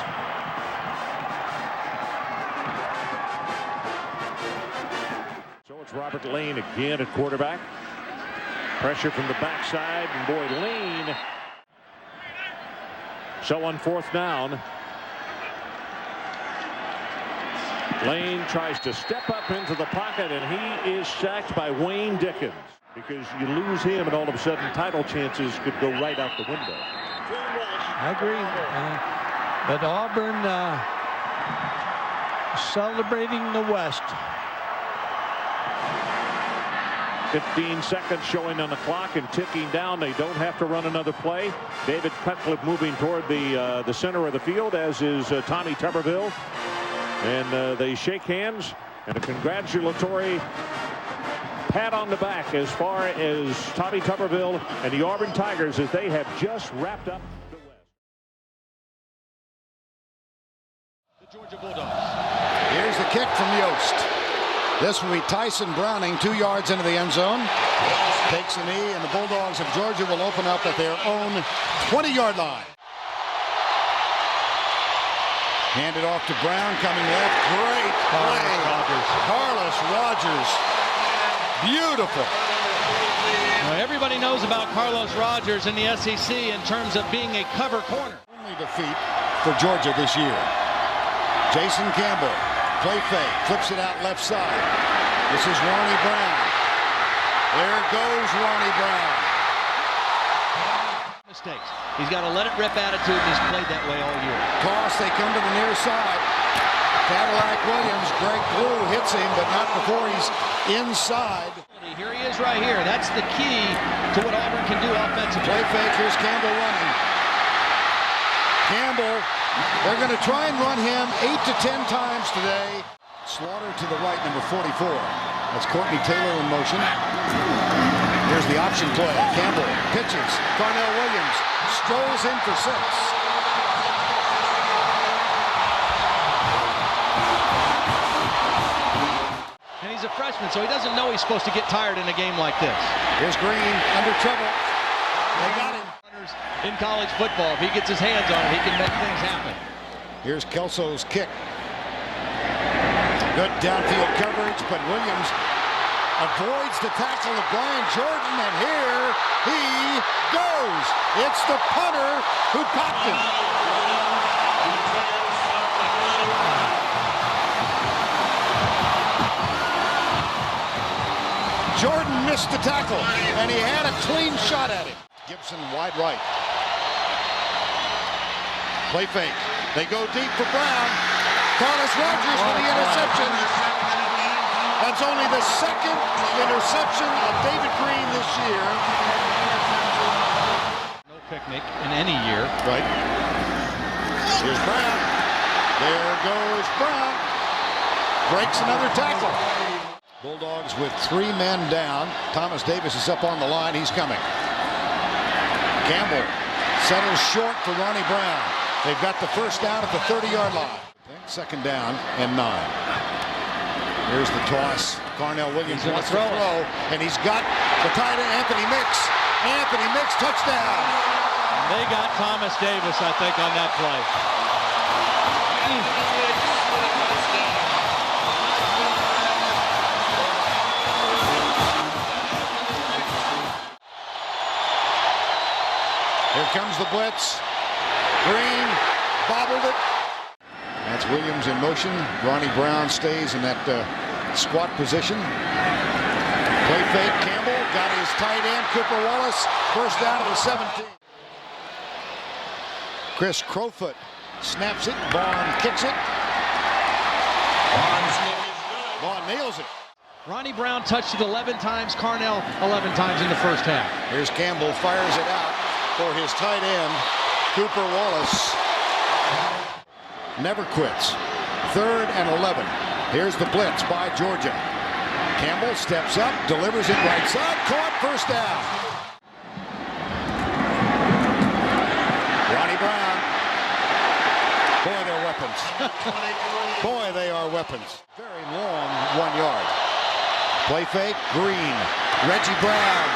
So it's Robert Lane again at quarterback. Pressure from the backside, and boy, Lane. So on 4th down, Lane tries to step up into the pocket, and he is sacked by Wayne Dickens. Because you lose him, and all of a sudden title chances could go right out the window. I agree. But Auburn celebrating the West. 15 seconds showing on the clock and ticking down. They don't have to run another play. David Cutcliffe moving toward the center of the field, as is Tommy Tuberville. And they shake hands, and a congratulatory pat on the back as far as Tommy Tuberville and the Auburn Tigers, as they have just wrapped up the West. The Georgia Bulldogs. Here's the kick from Yost. This will be Tyson Browning, 2 yards into the end zone. Takes a knee, and the Bulldogs of Georgia will open up at their own 20-yard line. Handed off to Brown, coming left. Great play. Carlos Rogers. Beautiful. Now, everybody knows about Carlos Rogers in the SEC in terms of being a cover corner. Only defeat for Georgia this year. Jason Campbell, play fake, flips it out left side. This is Ronnie Brown. There goes Ronnie Brown. Mistakes. He's got a let-it-rip attitude, and he's played that way all year. Toss, they come to the near side. Cadillac Williams, Greg Blue hits him, but not before he's inside. Here he is right here. That's the key to what Auburn can do offensively. Play fake, here's Campbell running. Campbell, they're going to try and run him 8 to 10 times today. Slaughter to the right, number 44. That's Courtney Taylor in motion. Here's the option play. Campbell pitches. Carnell Williams strolls in for 6. And he's a freshman, so he doesn't know he's supposed to get tired in a game like this. Here's Green under trouble. They got him. In college football, if he gets his hands on it, he can make things happen. Here's Kelso's kick. Good downfield coverage, but Williams avoids the tackle of Brian Jordan, and here he goes. It's the punter who popped him. Jordan missed the tackle, and he had a clean shot at him. Gibson wide right. Play fake. They go deep for Brown. Carlos Rogers with the interception. That's only the second interception of David Green this year. No picnic in any year. Right. Here's Brown. There goes Brown. Breaks another tackle. Bulldogs with 3 men down. Thomas Davis is up on the line. He's coming. Campbell settles short for Ronnie Brown. They've got the first down at the 30-yard line. Second down and 9. Here's the toss. Carnell Williams wants to throw, and he's got the tight end, Anthony Mix. Anthony Mix, touchdown. They got Thomas Davis, I think, on that play. Here comes the blitz. Green bobbled it. That's Williams in motion. Ronnie Brown stays in that squat position. Play fake. Campbell got his tight end, Cooper Wallace. First down at the 17. Chris Crowfoot snaps it. Vaughn kicks it. Vaughn nails it. Ronnie Brown touched it 11 times. Carnell 11 times in the first half. Here's Campbell, fires it out for his tight end, Cooper Wallace. Never quits. 3rd and 11. Here's the blitz by Georgia. Campbell steps up, delivers it right side, caught, first down. Ronnie Brown. Boy, they're weapons. Boy, they are weapons. Very long 1 yard. Play fake, Green. Reggie Brown.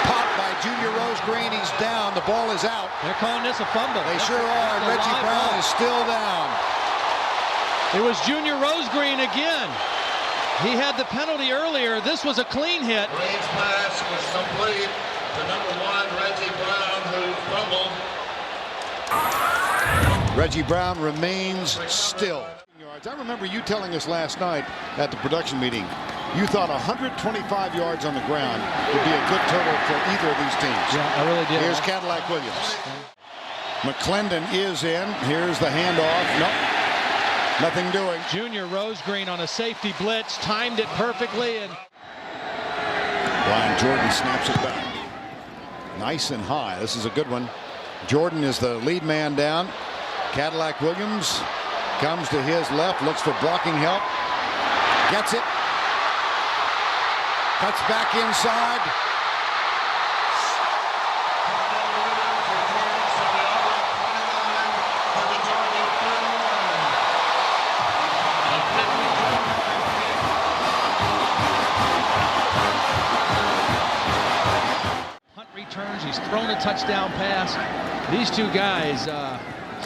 Popped by Junior Rose-Green. He's down. The ball is out. They're calling this a fumble. They sure are. And Reggie Brown is still down. It was Junior Rose-Green again. He had the penalty earlier. This was a clean hit. Green's pass was complete to number 1, Reggie Brown, who fumbled. Reggie Brown remains still. I remember you telling us last night at the production meeting, you thought 125 yards on the ground would be a good total for either of these teams. Yeah, I really did. Here's Cadillac Williams. McClendon is in. Here's the handoff. Nope. Nothing doing. Junior Rose-Green on a safety blitz, timed it perfectly, and Brian Jordan snaps it back. Nice and high. This is a good one. Jordan is the lead man down. Cadillac Williams comes to his left, looks for blocking help. Gets it. Cuts back inside. returns. He's thrown a touchdown pass. These two guys,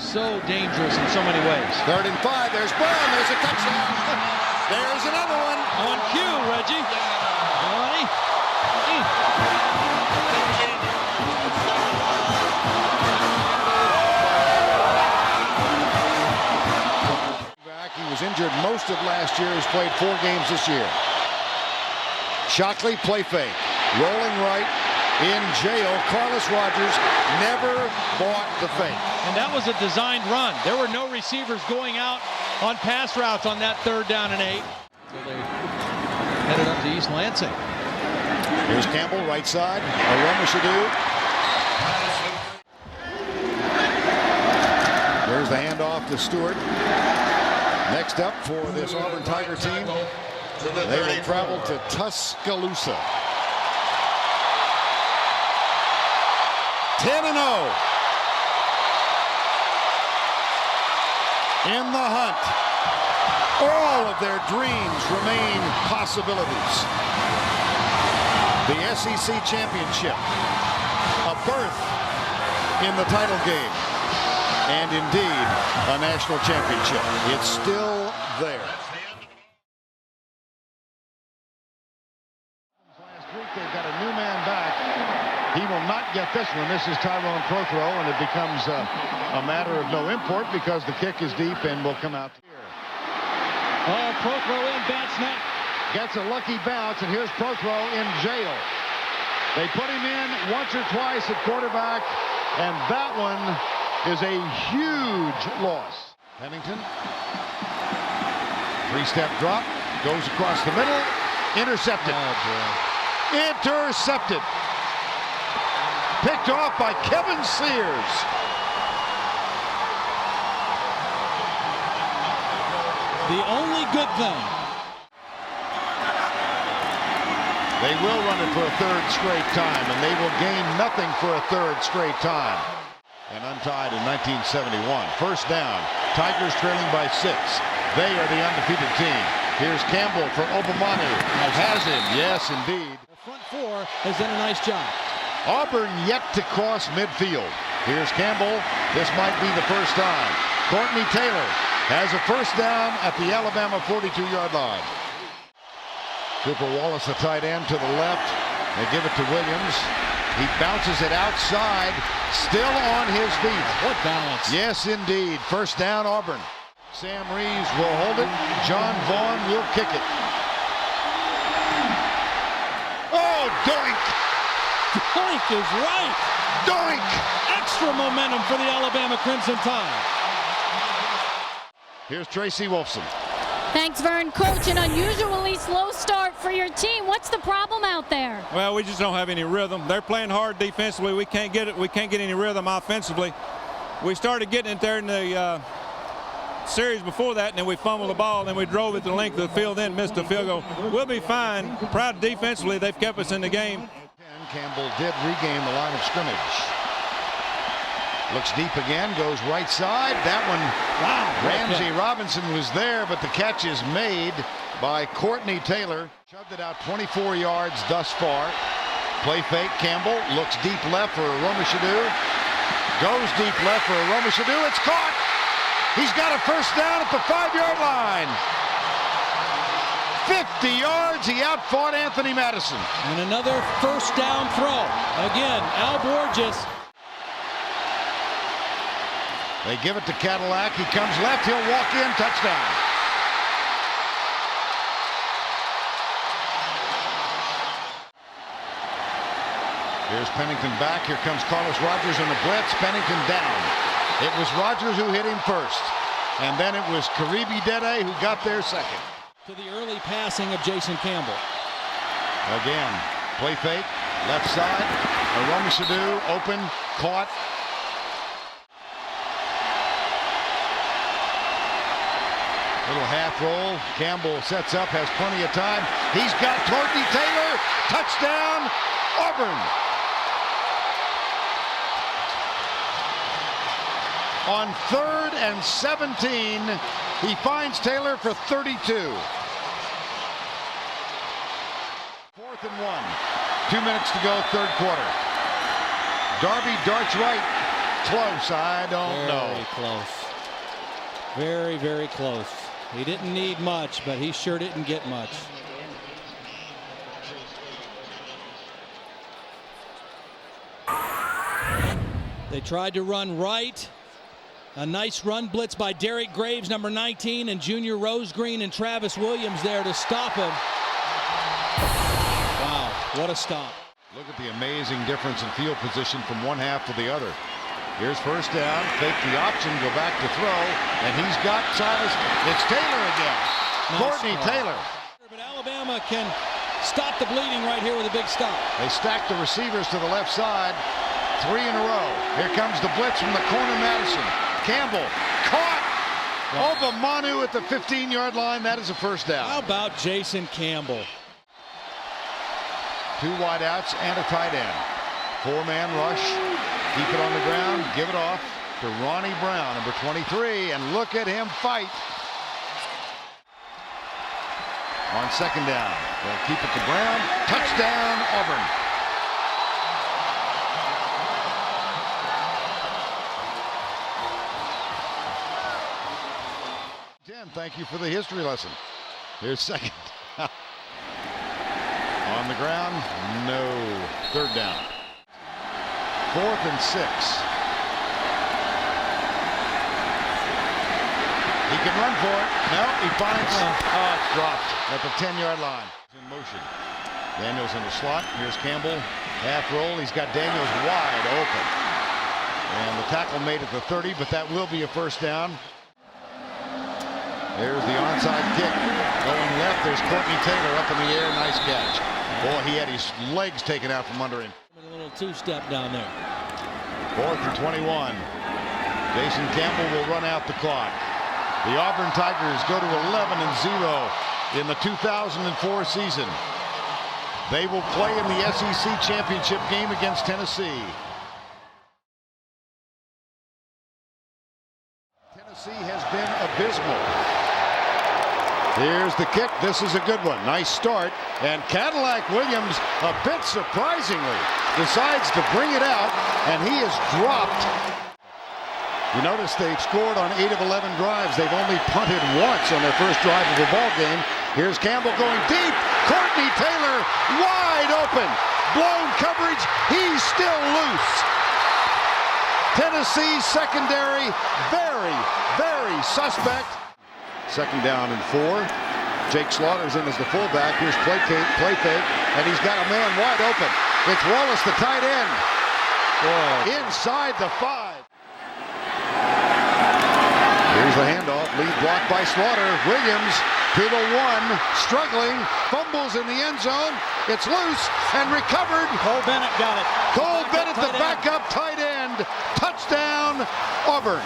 so dangerous in so many ways. 3rd and 5. There's Brown. There's a touchdown. There's another one. On cue, Reggie. He was injured most of last year. He's played 4 games this year. Shockley, play fake. Rolling right. In jail. Carlos Rogers never bought the fake. And that was a designed run. There were no receivers going out on pass routes on that 3rd down and 8. So they headed up to East Lansing. Here's Campbell, right side. Aroma Shadu. There's the handoff to Stewart. Next up for this Auburn Tiger team, they will travel to Tuscaloosa. 10-0 in the hunt. All of their dreams remain possibilities. The SEC championship, a berth in the title game, and indeed a national championship. It's still there. Last week they've got a new man back. He will not get this one. This is Tyrone Prothro, and it becomes a matter of no import because the kick is deep and will come out here. Oh, Prothro in, bad snap. Gets a lucky bounce, and here's Prothro in jail. They put him in once or twice at quarterback, and that one is a huge loss. Pennington. 3-step drop. Goes across the middle. Intercepted. Oh, boy. Intercepted. Picked off by Kevin Sears. The only good thing. They will run it for a 3rd straight time, and they will gain nothing for a 3rd straight time. And untied in 1971. 1st down. Tigers trailing by 6. They are the undefeated team. Here's Campbell for Obamanu. Has him. Yes, indeed. The front 4 has done a nice job. Auburn yet to cross midfield. Here's Campbell. This might be the first time. Courtney Taylor has a 1st down at the Alabama 42-yard line. Cooper Wallace, the tight end, to the left. They give it to Williams. He bounces it outside, still on his feet. What balance. Yes, indeed. 1st down, Auburn. Sam Reeves will hold it. John Vaughn will kick it. Oh, doink! Doink is right. Doink! Extra momentum for the Alabama Crimson Tide. Here's Tracy Wolfson. Thanks, Vern. Coach, an unusually slow start for your team. What's the problem out there? Well, we just don't have any rhythm. They're playing hard defensively. We can't get it. We can't get any rhythm offensively. We started getting it there in the series before that, and then we fumbled the ball, and then we drove it the length of the field, then missed a field goal. We'll be fine. Proud defensively, they've kept us in the game. Campbell did regain the line of scrimmage. Looks deep again, goes right side. That one, wow. Ramsey Robinson was there, but the catch is made by Courtney Taylor. Shoved it out 24 yards thus far. Play fake. Campbell looks deep left for Romashadu. Goes deep left for Romashadu. It's caught. He's got a first down at the 5-yard line. 50 yards. He outfought Anthony Madison. And another first down throw. Again, Al Borges. They give it to Cadillac. He comes left. He'll walk in. Touchdown. Here's Pennington back. Here comes Carlos Rogers on the blitz. Pennington down. It was Rogers who hit him first. And then it was Karibi Dede who got there second. To the early passing of Jason Campbell. Again, play fake. Left side. Romashadu open. Caught. Little half roll. Campbell sets up. Has plenty of time. He's got Courtney Taylor. Touchdown. Auburn. On 3rd and 17, he finds Taylor for 32. 4th and 1. 2 minutes to go, third quarter. Darby darts right. Close, I don't know. Very close. Very, very close. He didn't need much, but he sure didn't get much. They tried to run right. A nice run blitz by Derek Graves, number 19, and Junior Rosegreen and Travis Williams there to stop him. Wow, what a stop. Look at the amazing difference in field position from one half to the other. Here's first down, fake the option, go back to throw, and he's got Silas. It's Taylor again. Nice Courtney throw. Taylor. But Alabama can stop the bleeding right here with a big stop. They stack the receivers to the left side. 3 in a row. Here comes the blitz from the corner, Madison. Campbell caught. Obamanu at the 15-yard line. That is a first down. How about Jason Campbell? 2 wideouts and a tight end. 4-man rush. Keep it on the ground. Give it off to Ronnie Brown, number 23. And look at him fight. On second down. They'll keep it to Brown. Touchdown, Auburn. Thank you for the history lesson. Here's second. On the ground, no. Third down. 4th and 6. He can run for it. No, he finds dropped at the 10-yard line. In motion. Daniels in the slot. Here's Campbell. Half roll. He's got Daniels wide open. And the tackle made it to 30, but that will be a first down. There's the onside kick. Going left, there's Courtney Taylor up in the air. Nice catch. Boy, he had his legs taken out from under him. A little two-step down there. 4th and 21. Jason Campbell will run out the clock. The Auburn Tigers go to 11-0 in the 2004 season. They will play in the SEC championship game against Tennessee. Tennessee has been abysmal. Here's the kick. This is a good one. Nice start. And Cadillac Williams, a bit surprisingly, decides to bring it out, and he is dropped. You notice they've scored on 8 of 11 drives. They've only punted once on their first drive of the ball game. Here's Campbell going deep. Courtney Taylor wide open. Blown coverage. He's still loose. Tennessee secondary very, very suspect. Second down and 4. Jake Slaughter's in as the fullback. Here's play fake, and he's got a man wide open. It's Wallace, the tight end. Whoa. Inside the 5. Here's the handoff. Lead blocked by Slaughter. Williams to the 1. Struggling. Fumbles in the end zone. It's loose and recovered. Cole Bennett got it. Cole Bennett, the backup tight end. Touchdown, Auburn.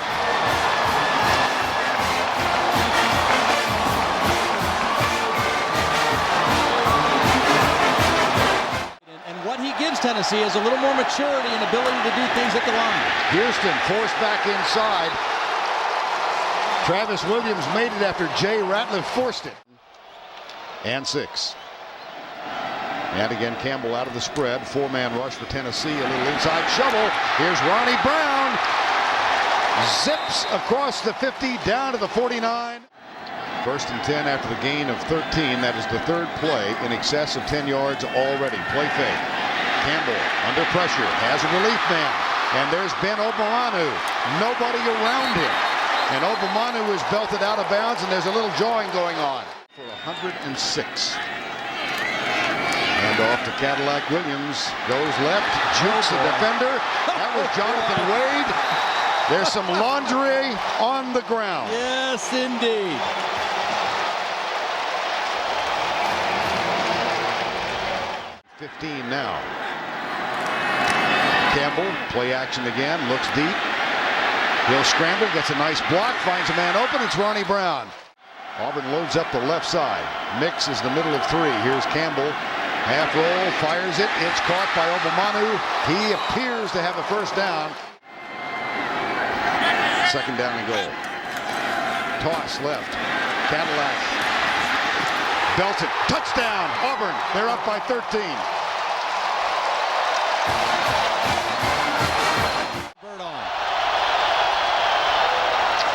What he gives Tennessee is a little more maturity and ability to do things at the line. Houston forced back inside. Travis Williams made it after Jay Ratliff forced it. And 6. And again, Campbell out of the spread. 4-man rush for Tennessee. A little inside shovel. Here's Ronnie Brown. Zips across the 50 down to the 49. 1st and 10 after the gain of 13. That is the 3rd play in excess of 10 yards already. Play fake. Campbell under pressure. Has a relief man. And there's Ben Obomanu. Nobody around him. And Obomanu is belted out of bounds, and there's a little jawing going on. For 106. And off to Cadillac Williams. Goes left. Jukes the defender. That was Jonathan Wade. There's some laundry on the ground. Yes, indeed. Now. Campbell, play action again, looks deep. He'll scramble, gets a nice block, finds a man open. It's Ronnie Brown. Auburn loads up the left side. Mix is the middle of 3. Here's Campbell. Half roll, fires it. It's caught by Obomanu. He appears to have a 1st down. 2nd down and goal. Toss left. Cadillac. Belton. Touchdown, Auburn. They're up by 13.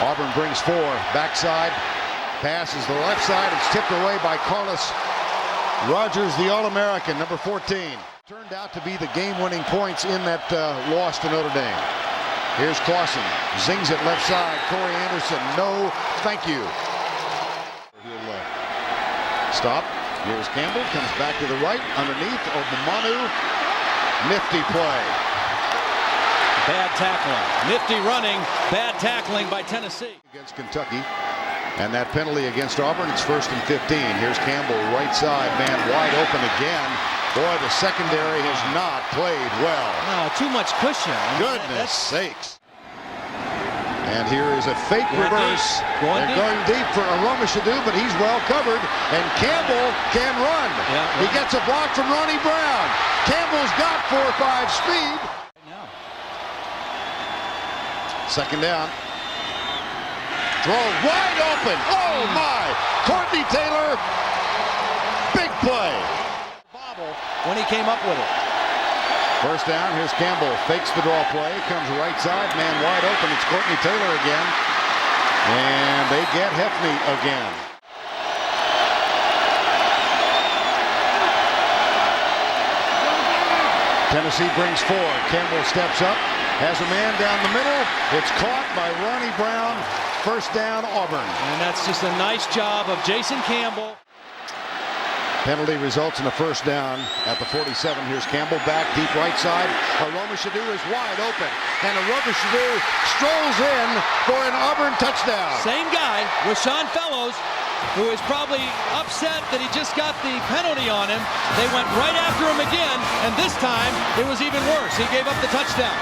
Auburn brings 4. Backside. Passes the left side. It's tipped away by Carlos Rogers, the All-American, number 14. Turned out to be the game-winning points in that loss to Notre Dame. Here's Clausen. Zings it left side. Corey Anderson. No, thank you. He'll stop. Here's Campbell. Comes back to the right. Underneath. Obomanu. Nifty play. Bad tackling. Nifty running. Bad tackling by Tennessee. Against Kentucky. And that penalty against Auburn, it's 1st and 15. Here's Campbell, right side, man wide open again. Boy, the secondary has not played well. No, too much cushion. Goodness sakes. And here is a fake reverse. They're going deep for Aroma Shadu, but he's well covered. And Campbell can run. He gets a block from Ronnie Brown. Campbell's got 4.5 speed. 2nd down. Throw wide open. Oh my! Courtney Taylor. Big play. Bobble when he came up with it. 1st down. Here's Campbell. Fakes the draw play. Comes right side. Man wide open. It's Courtney Taylor again. And they get Hefney again. Tennessee brings 4. Campbell steps up. Has a man down the middle. It's caught by Ronnie Brown. 1st down, Auburn. And that's just a nice job of Jason Campbell. Penalty results in a 1st down at the 47. Here's Campbell back deep right side. Aroma Shadu is wide open. And Aroma Shadu strolls in for an Auburn touchdown. Same guy, Rashawn Fellows, who is probably upset that he just got the penalty on him. They went right after him again, and this time it was even worse. He gave up the touchdown.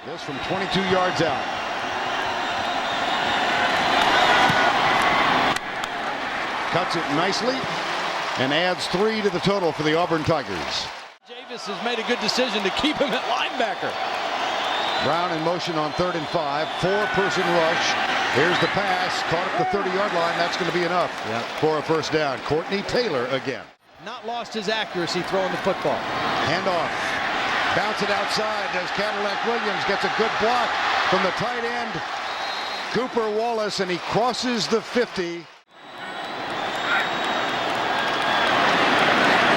This from 22 yards out. Cuts it nicely and adds 3 to the total for the Auburn Tigers. Javis has made a good decision to keep him at linebacker. Brown in motion on 3rd and 5. 4-person rush. Here's the pass. Caught at the 30-yard line. That's going to be enough for a 1st down. Courtney Taylor again. Not lost his accuracy throwing the football. Handoff. Bounce it outside. There's Cadillac Williams. Gets a good block from the tight end, Cooper Wallace, and he crosses the 50.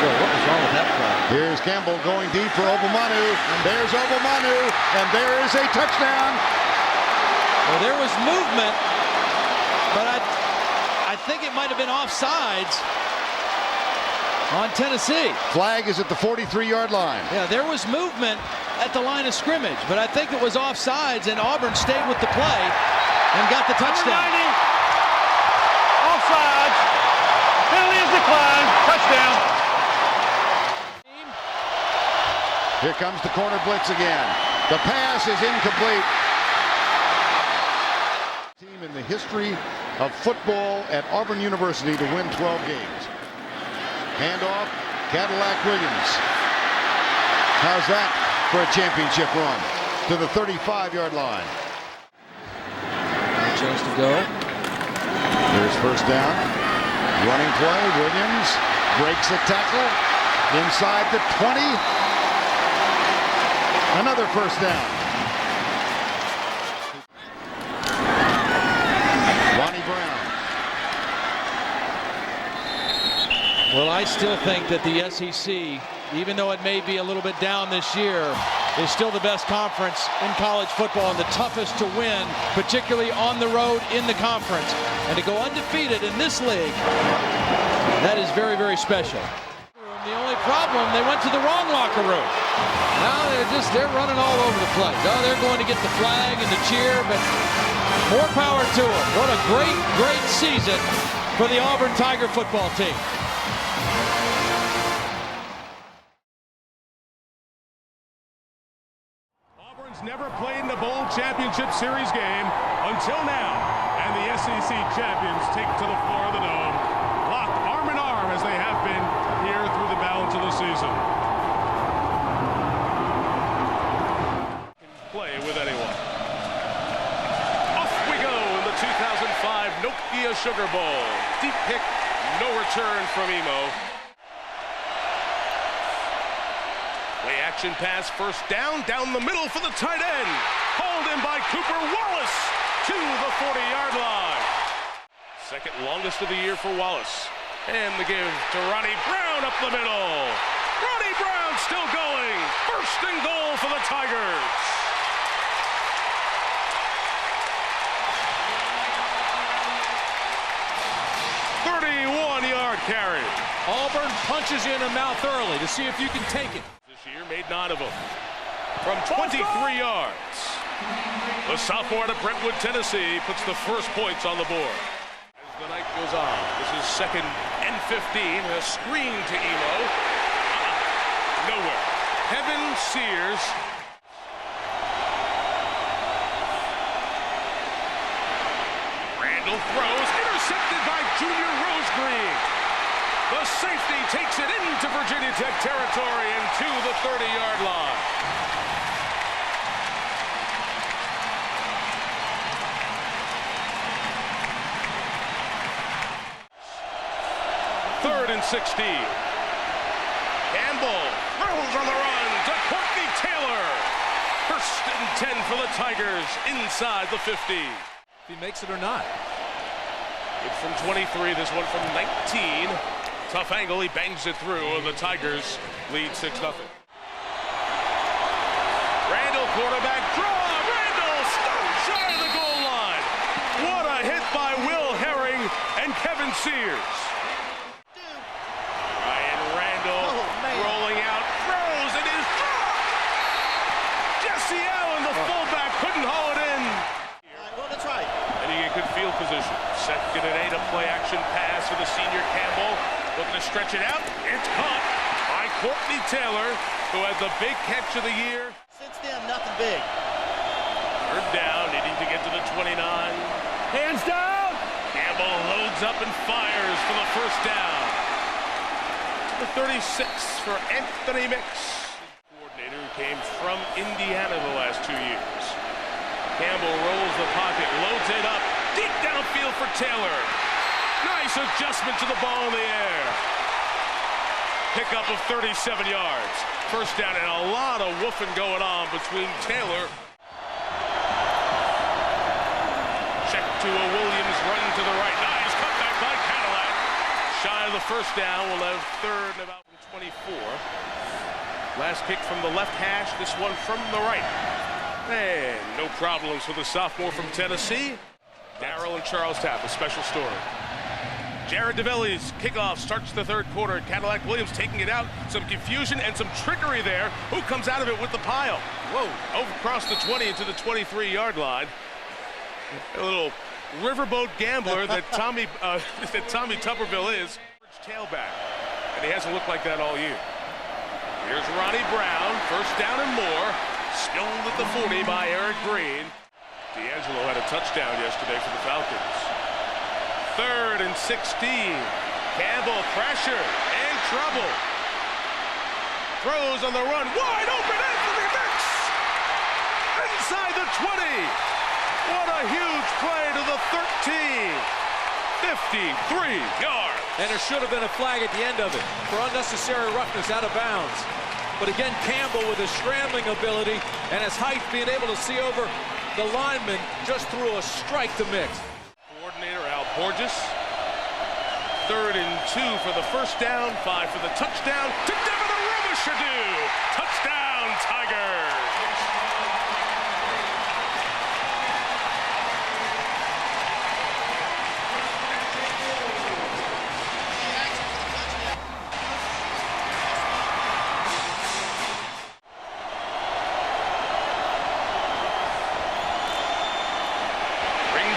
What was wrong with that play? Here's Campbell going deep for Obomanu. There's Obomanu, and there is a touchdown. Well, there was movement, but I think it might have been offsides on Tennessee. Flag is at the 43-yard line. Yeah, there was movement at the line of scrimmage, but I think it was offsides, and Auburn stayed with the play and got the touchdown. Offsides. Penalty is declined. Touchdown. Here comes the corner blitz again. The pass is incomplete. Team in the history of football at Auburn University to win 12 games. Handoff, Cadillac Williams. How's that for a championship run? To the 35-yard line. Chance to go. Here's 1st down. Running play, Williams breaks a tackle inside the 20. Another first down. Ronnie Brown. Well, I still think that the SEC, even though it may be a little bit down this year, is still the best conference in college football and the toughest to win, particularly on the road in the conference. And to go undefeated in this league, that is very, very special. The only problem, they went to the wrong locker room. Now they're running all over the place. Oh, they're going to get the flag and the cheer, but more power to them. What a great, great season for the Auburn Tiger football team. Auburn's never played in a bowl championship series game until now, and the SEC champions take to the floor of the Dome, locked arm in arm as they have been here through the balance of the season. Can play with anyone. Off we go in the 2005 Nokia Sugar Bowl. Deep pick, no return from Emo. Play action pass, first down the middle for the tight end. Hauled in by Cooper Wallace to the 40-yard line. Second longest of the year for Wallace. And the give to Ronnie Brown up the middle. Ronnie Brown still going. First and goal for the Tigers. .31-yard carry. Auburn punches you in the mouth early to see if you can take it. This year made 9 of them. From 23 yards. The sophomore out of Brentwood, Tennessee, puts the first points on the board. As the night goes on, this is 2nd and 15. A screen to Emo. Nowhere. Kevin Sears. Randall throws, intercepted by Junior Rosegreen. The safety takes it into Virginia Tech territory and to the 30-yard line. Third and 16. Campbell throws on the run to Courtney Taylor. First and 10 for the Tigers inside the 50. If he makes it or not. Good from 23, this one from 19. Tough angle, he bangs it through, and the Tigers lead 6-0. Randall, quarterback draw. Randall stopped shy of the goal line. What a hit by Will Herring and Kevin Sears. Ryan Randall rolling out, throws, and is dropped. Jesse Allen, the fullback, couldn't haul it in. Well, that's right. And you get good field position. 2nd and 8, a play action pass for the senior Campbell. Looking to stretch it out. It's caught by Courtney Taylor, who had the big catch of the year. Since then, nothing big. Third down, needing to get to the 29. Hands down! Campbell loads up and fires for the first down. The 36 for Anthony Mix. Coordinator who came from Indiana the last 2 years. Campbell rolls the pocket, loads it up, deep downfield for Taylor. Nice adjustment to the ball in the air. Pickup of 37 yards. First down and a lot of woofing going on between Taylor. Check to a Williams running to the right. Nice cutback by Cadillac. Shy of the first down. We'll have third and about 24. Last kick from the left hash. This one from the right. And no problems for the sophomore from Tennessee. Darrell and Charles Tapp, a special story. Jared DeVelli's kickoff starts the third quarter. Cadillac Williams taking it out. Some confusion and some trickery there. Who comes out of it with the pile? Whoa, over across the 20 into the 23-yard line. A little riverboat gambler that Tommy Tuberville is. Tailback, and he hasn't looked like that all year. Here's Ronnie Brown, first down and more. Spilled at the 40 by Eric Green. D'Angelo had a touchdown yesterday for the Falcons. Third and 16. Campbell, pressure and trouble. Throws on the run, wide open, Anthony Mix! Inside the 20. What a huge play to the 13. 53 yards. And there should have been a flag at the end of it for unnecessary roughness out of bounds. But again, Campbell with his scrambling ability and his height being able to see over the lineman just threw a strike to mix. Coordinator Al Borges. 3rd and 2 for the first down, 5 for the touchdown. To Devin Aromashadu. Touchdown, Tigers.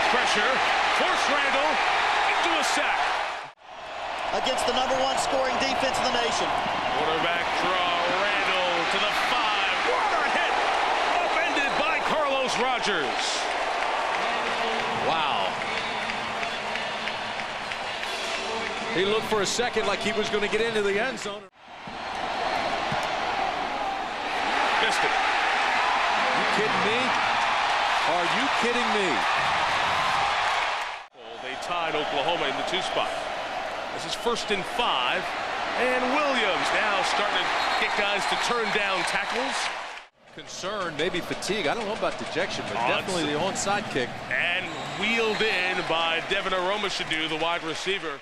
Pressure, force Randall into a sack. Against the #1 scoring defense in the nation. Quarterback draw, Randall to the 5. What a hit! Upended by Carlos Rogers. Wow. He looked for a second like he was going to get into the end zone. Missed it. You kidding me? Are you kidding me? Tied Oklahoma in the 2 spot. This is 1st and 5, and Williams now starting to get guys to turn down tackles. Concern, maybe fatigue. I don't know about dejection, but definitely the onside kick. And wheeled in by Devin Aromashadu, the wide receiver.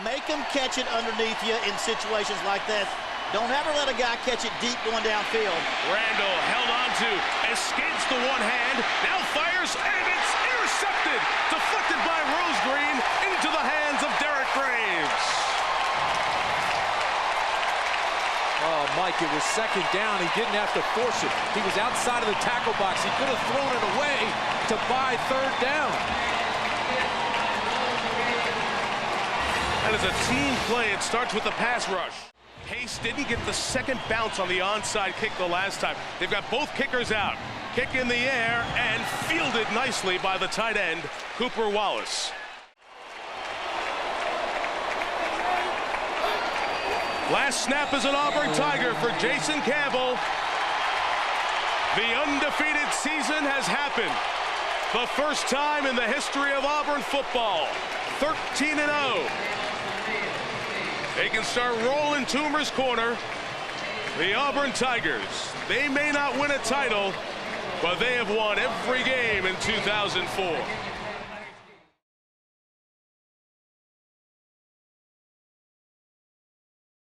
Make him catch it underneath you in situations like that. Don't ever let a guy catch it deep going downfield. Randall held on to, escapes the one hand, now fires, and it's intercepted. Deflected by Rose Green into the hands of Derek Graves. Oh, Mike, it was 2nd down. He didn't have to force it. He was outside of the tackle box. He could have thrown it away to buy 3rd down. That is a team play. It starts with the pass rush. Pace didn't get the 2nd bounce on the onside kick the last time. They've got both kickers out. Kick in the air and fielded nicely by the tight end, Cooper Wallace. Last snap is an Auburn Tiger for Jason Campbell. The undefeated season has happened. The first time in the history of Auburn football. 13-0. They can start rolling Toomer's corner. The Auburn Tigers, they may not win a title, but they have won every game in 2004.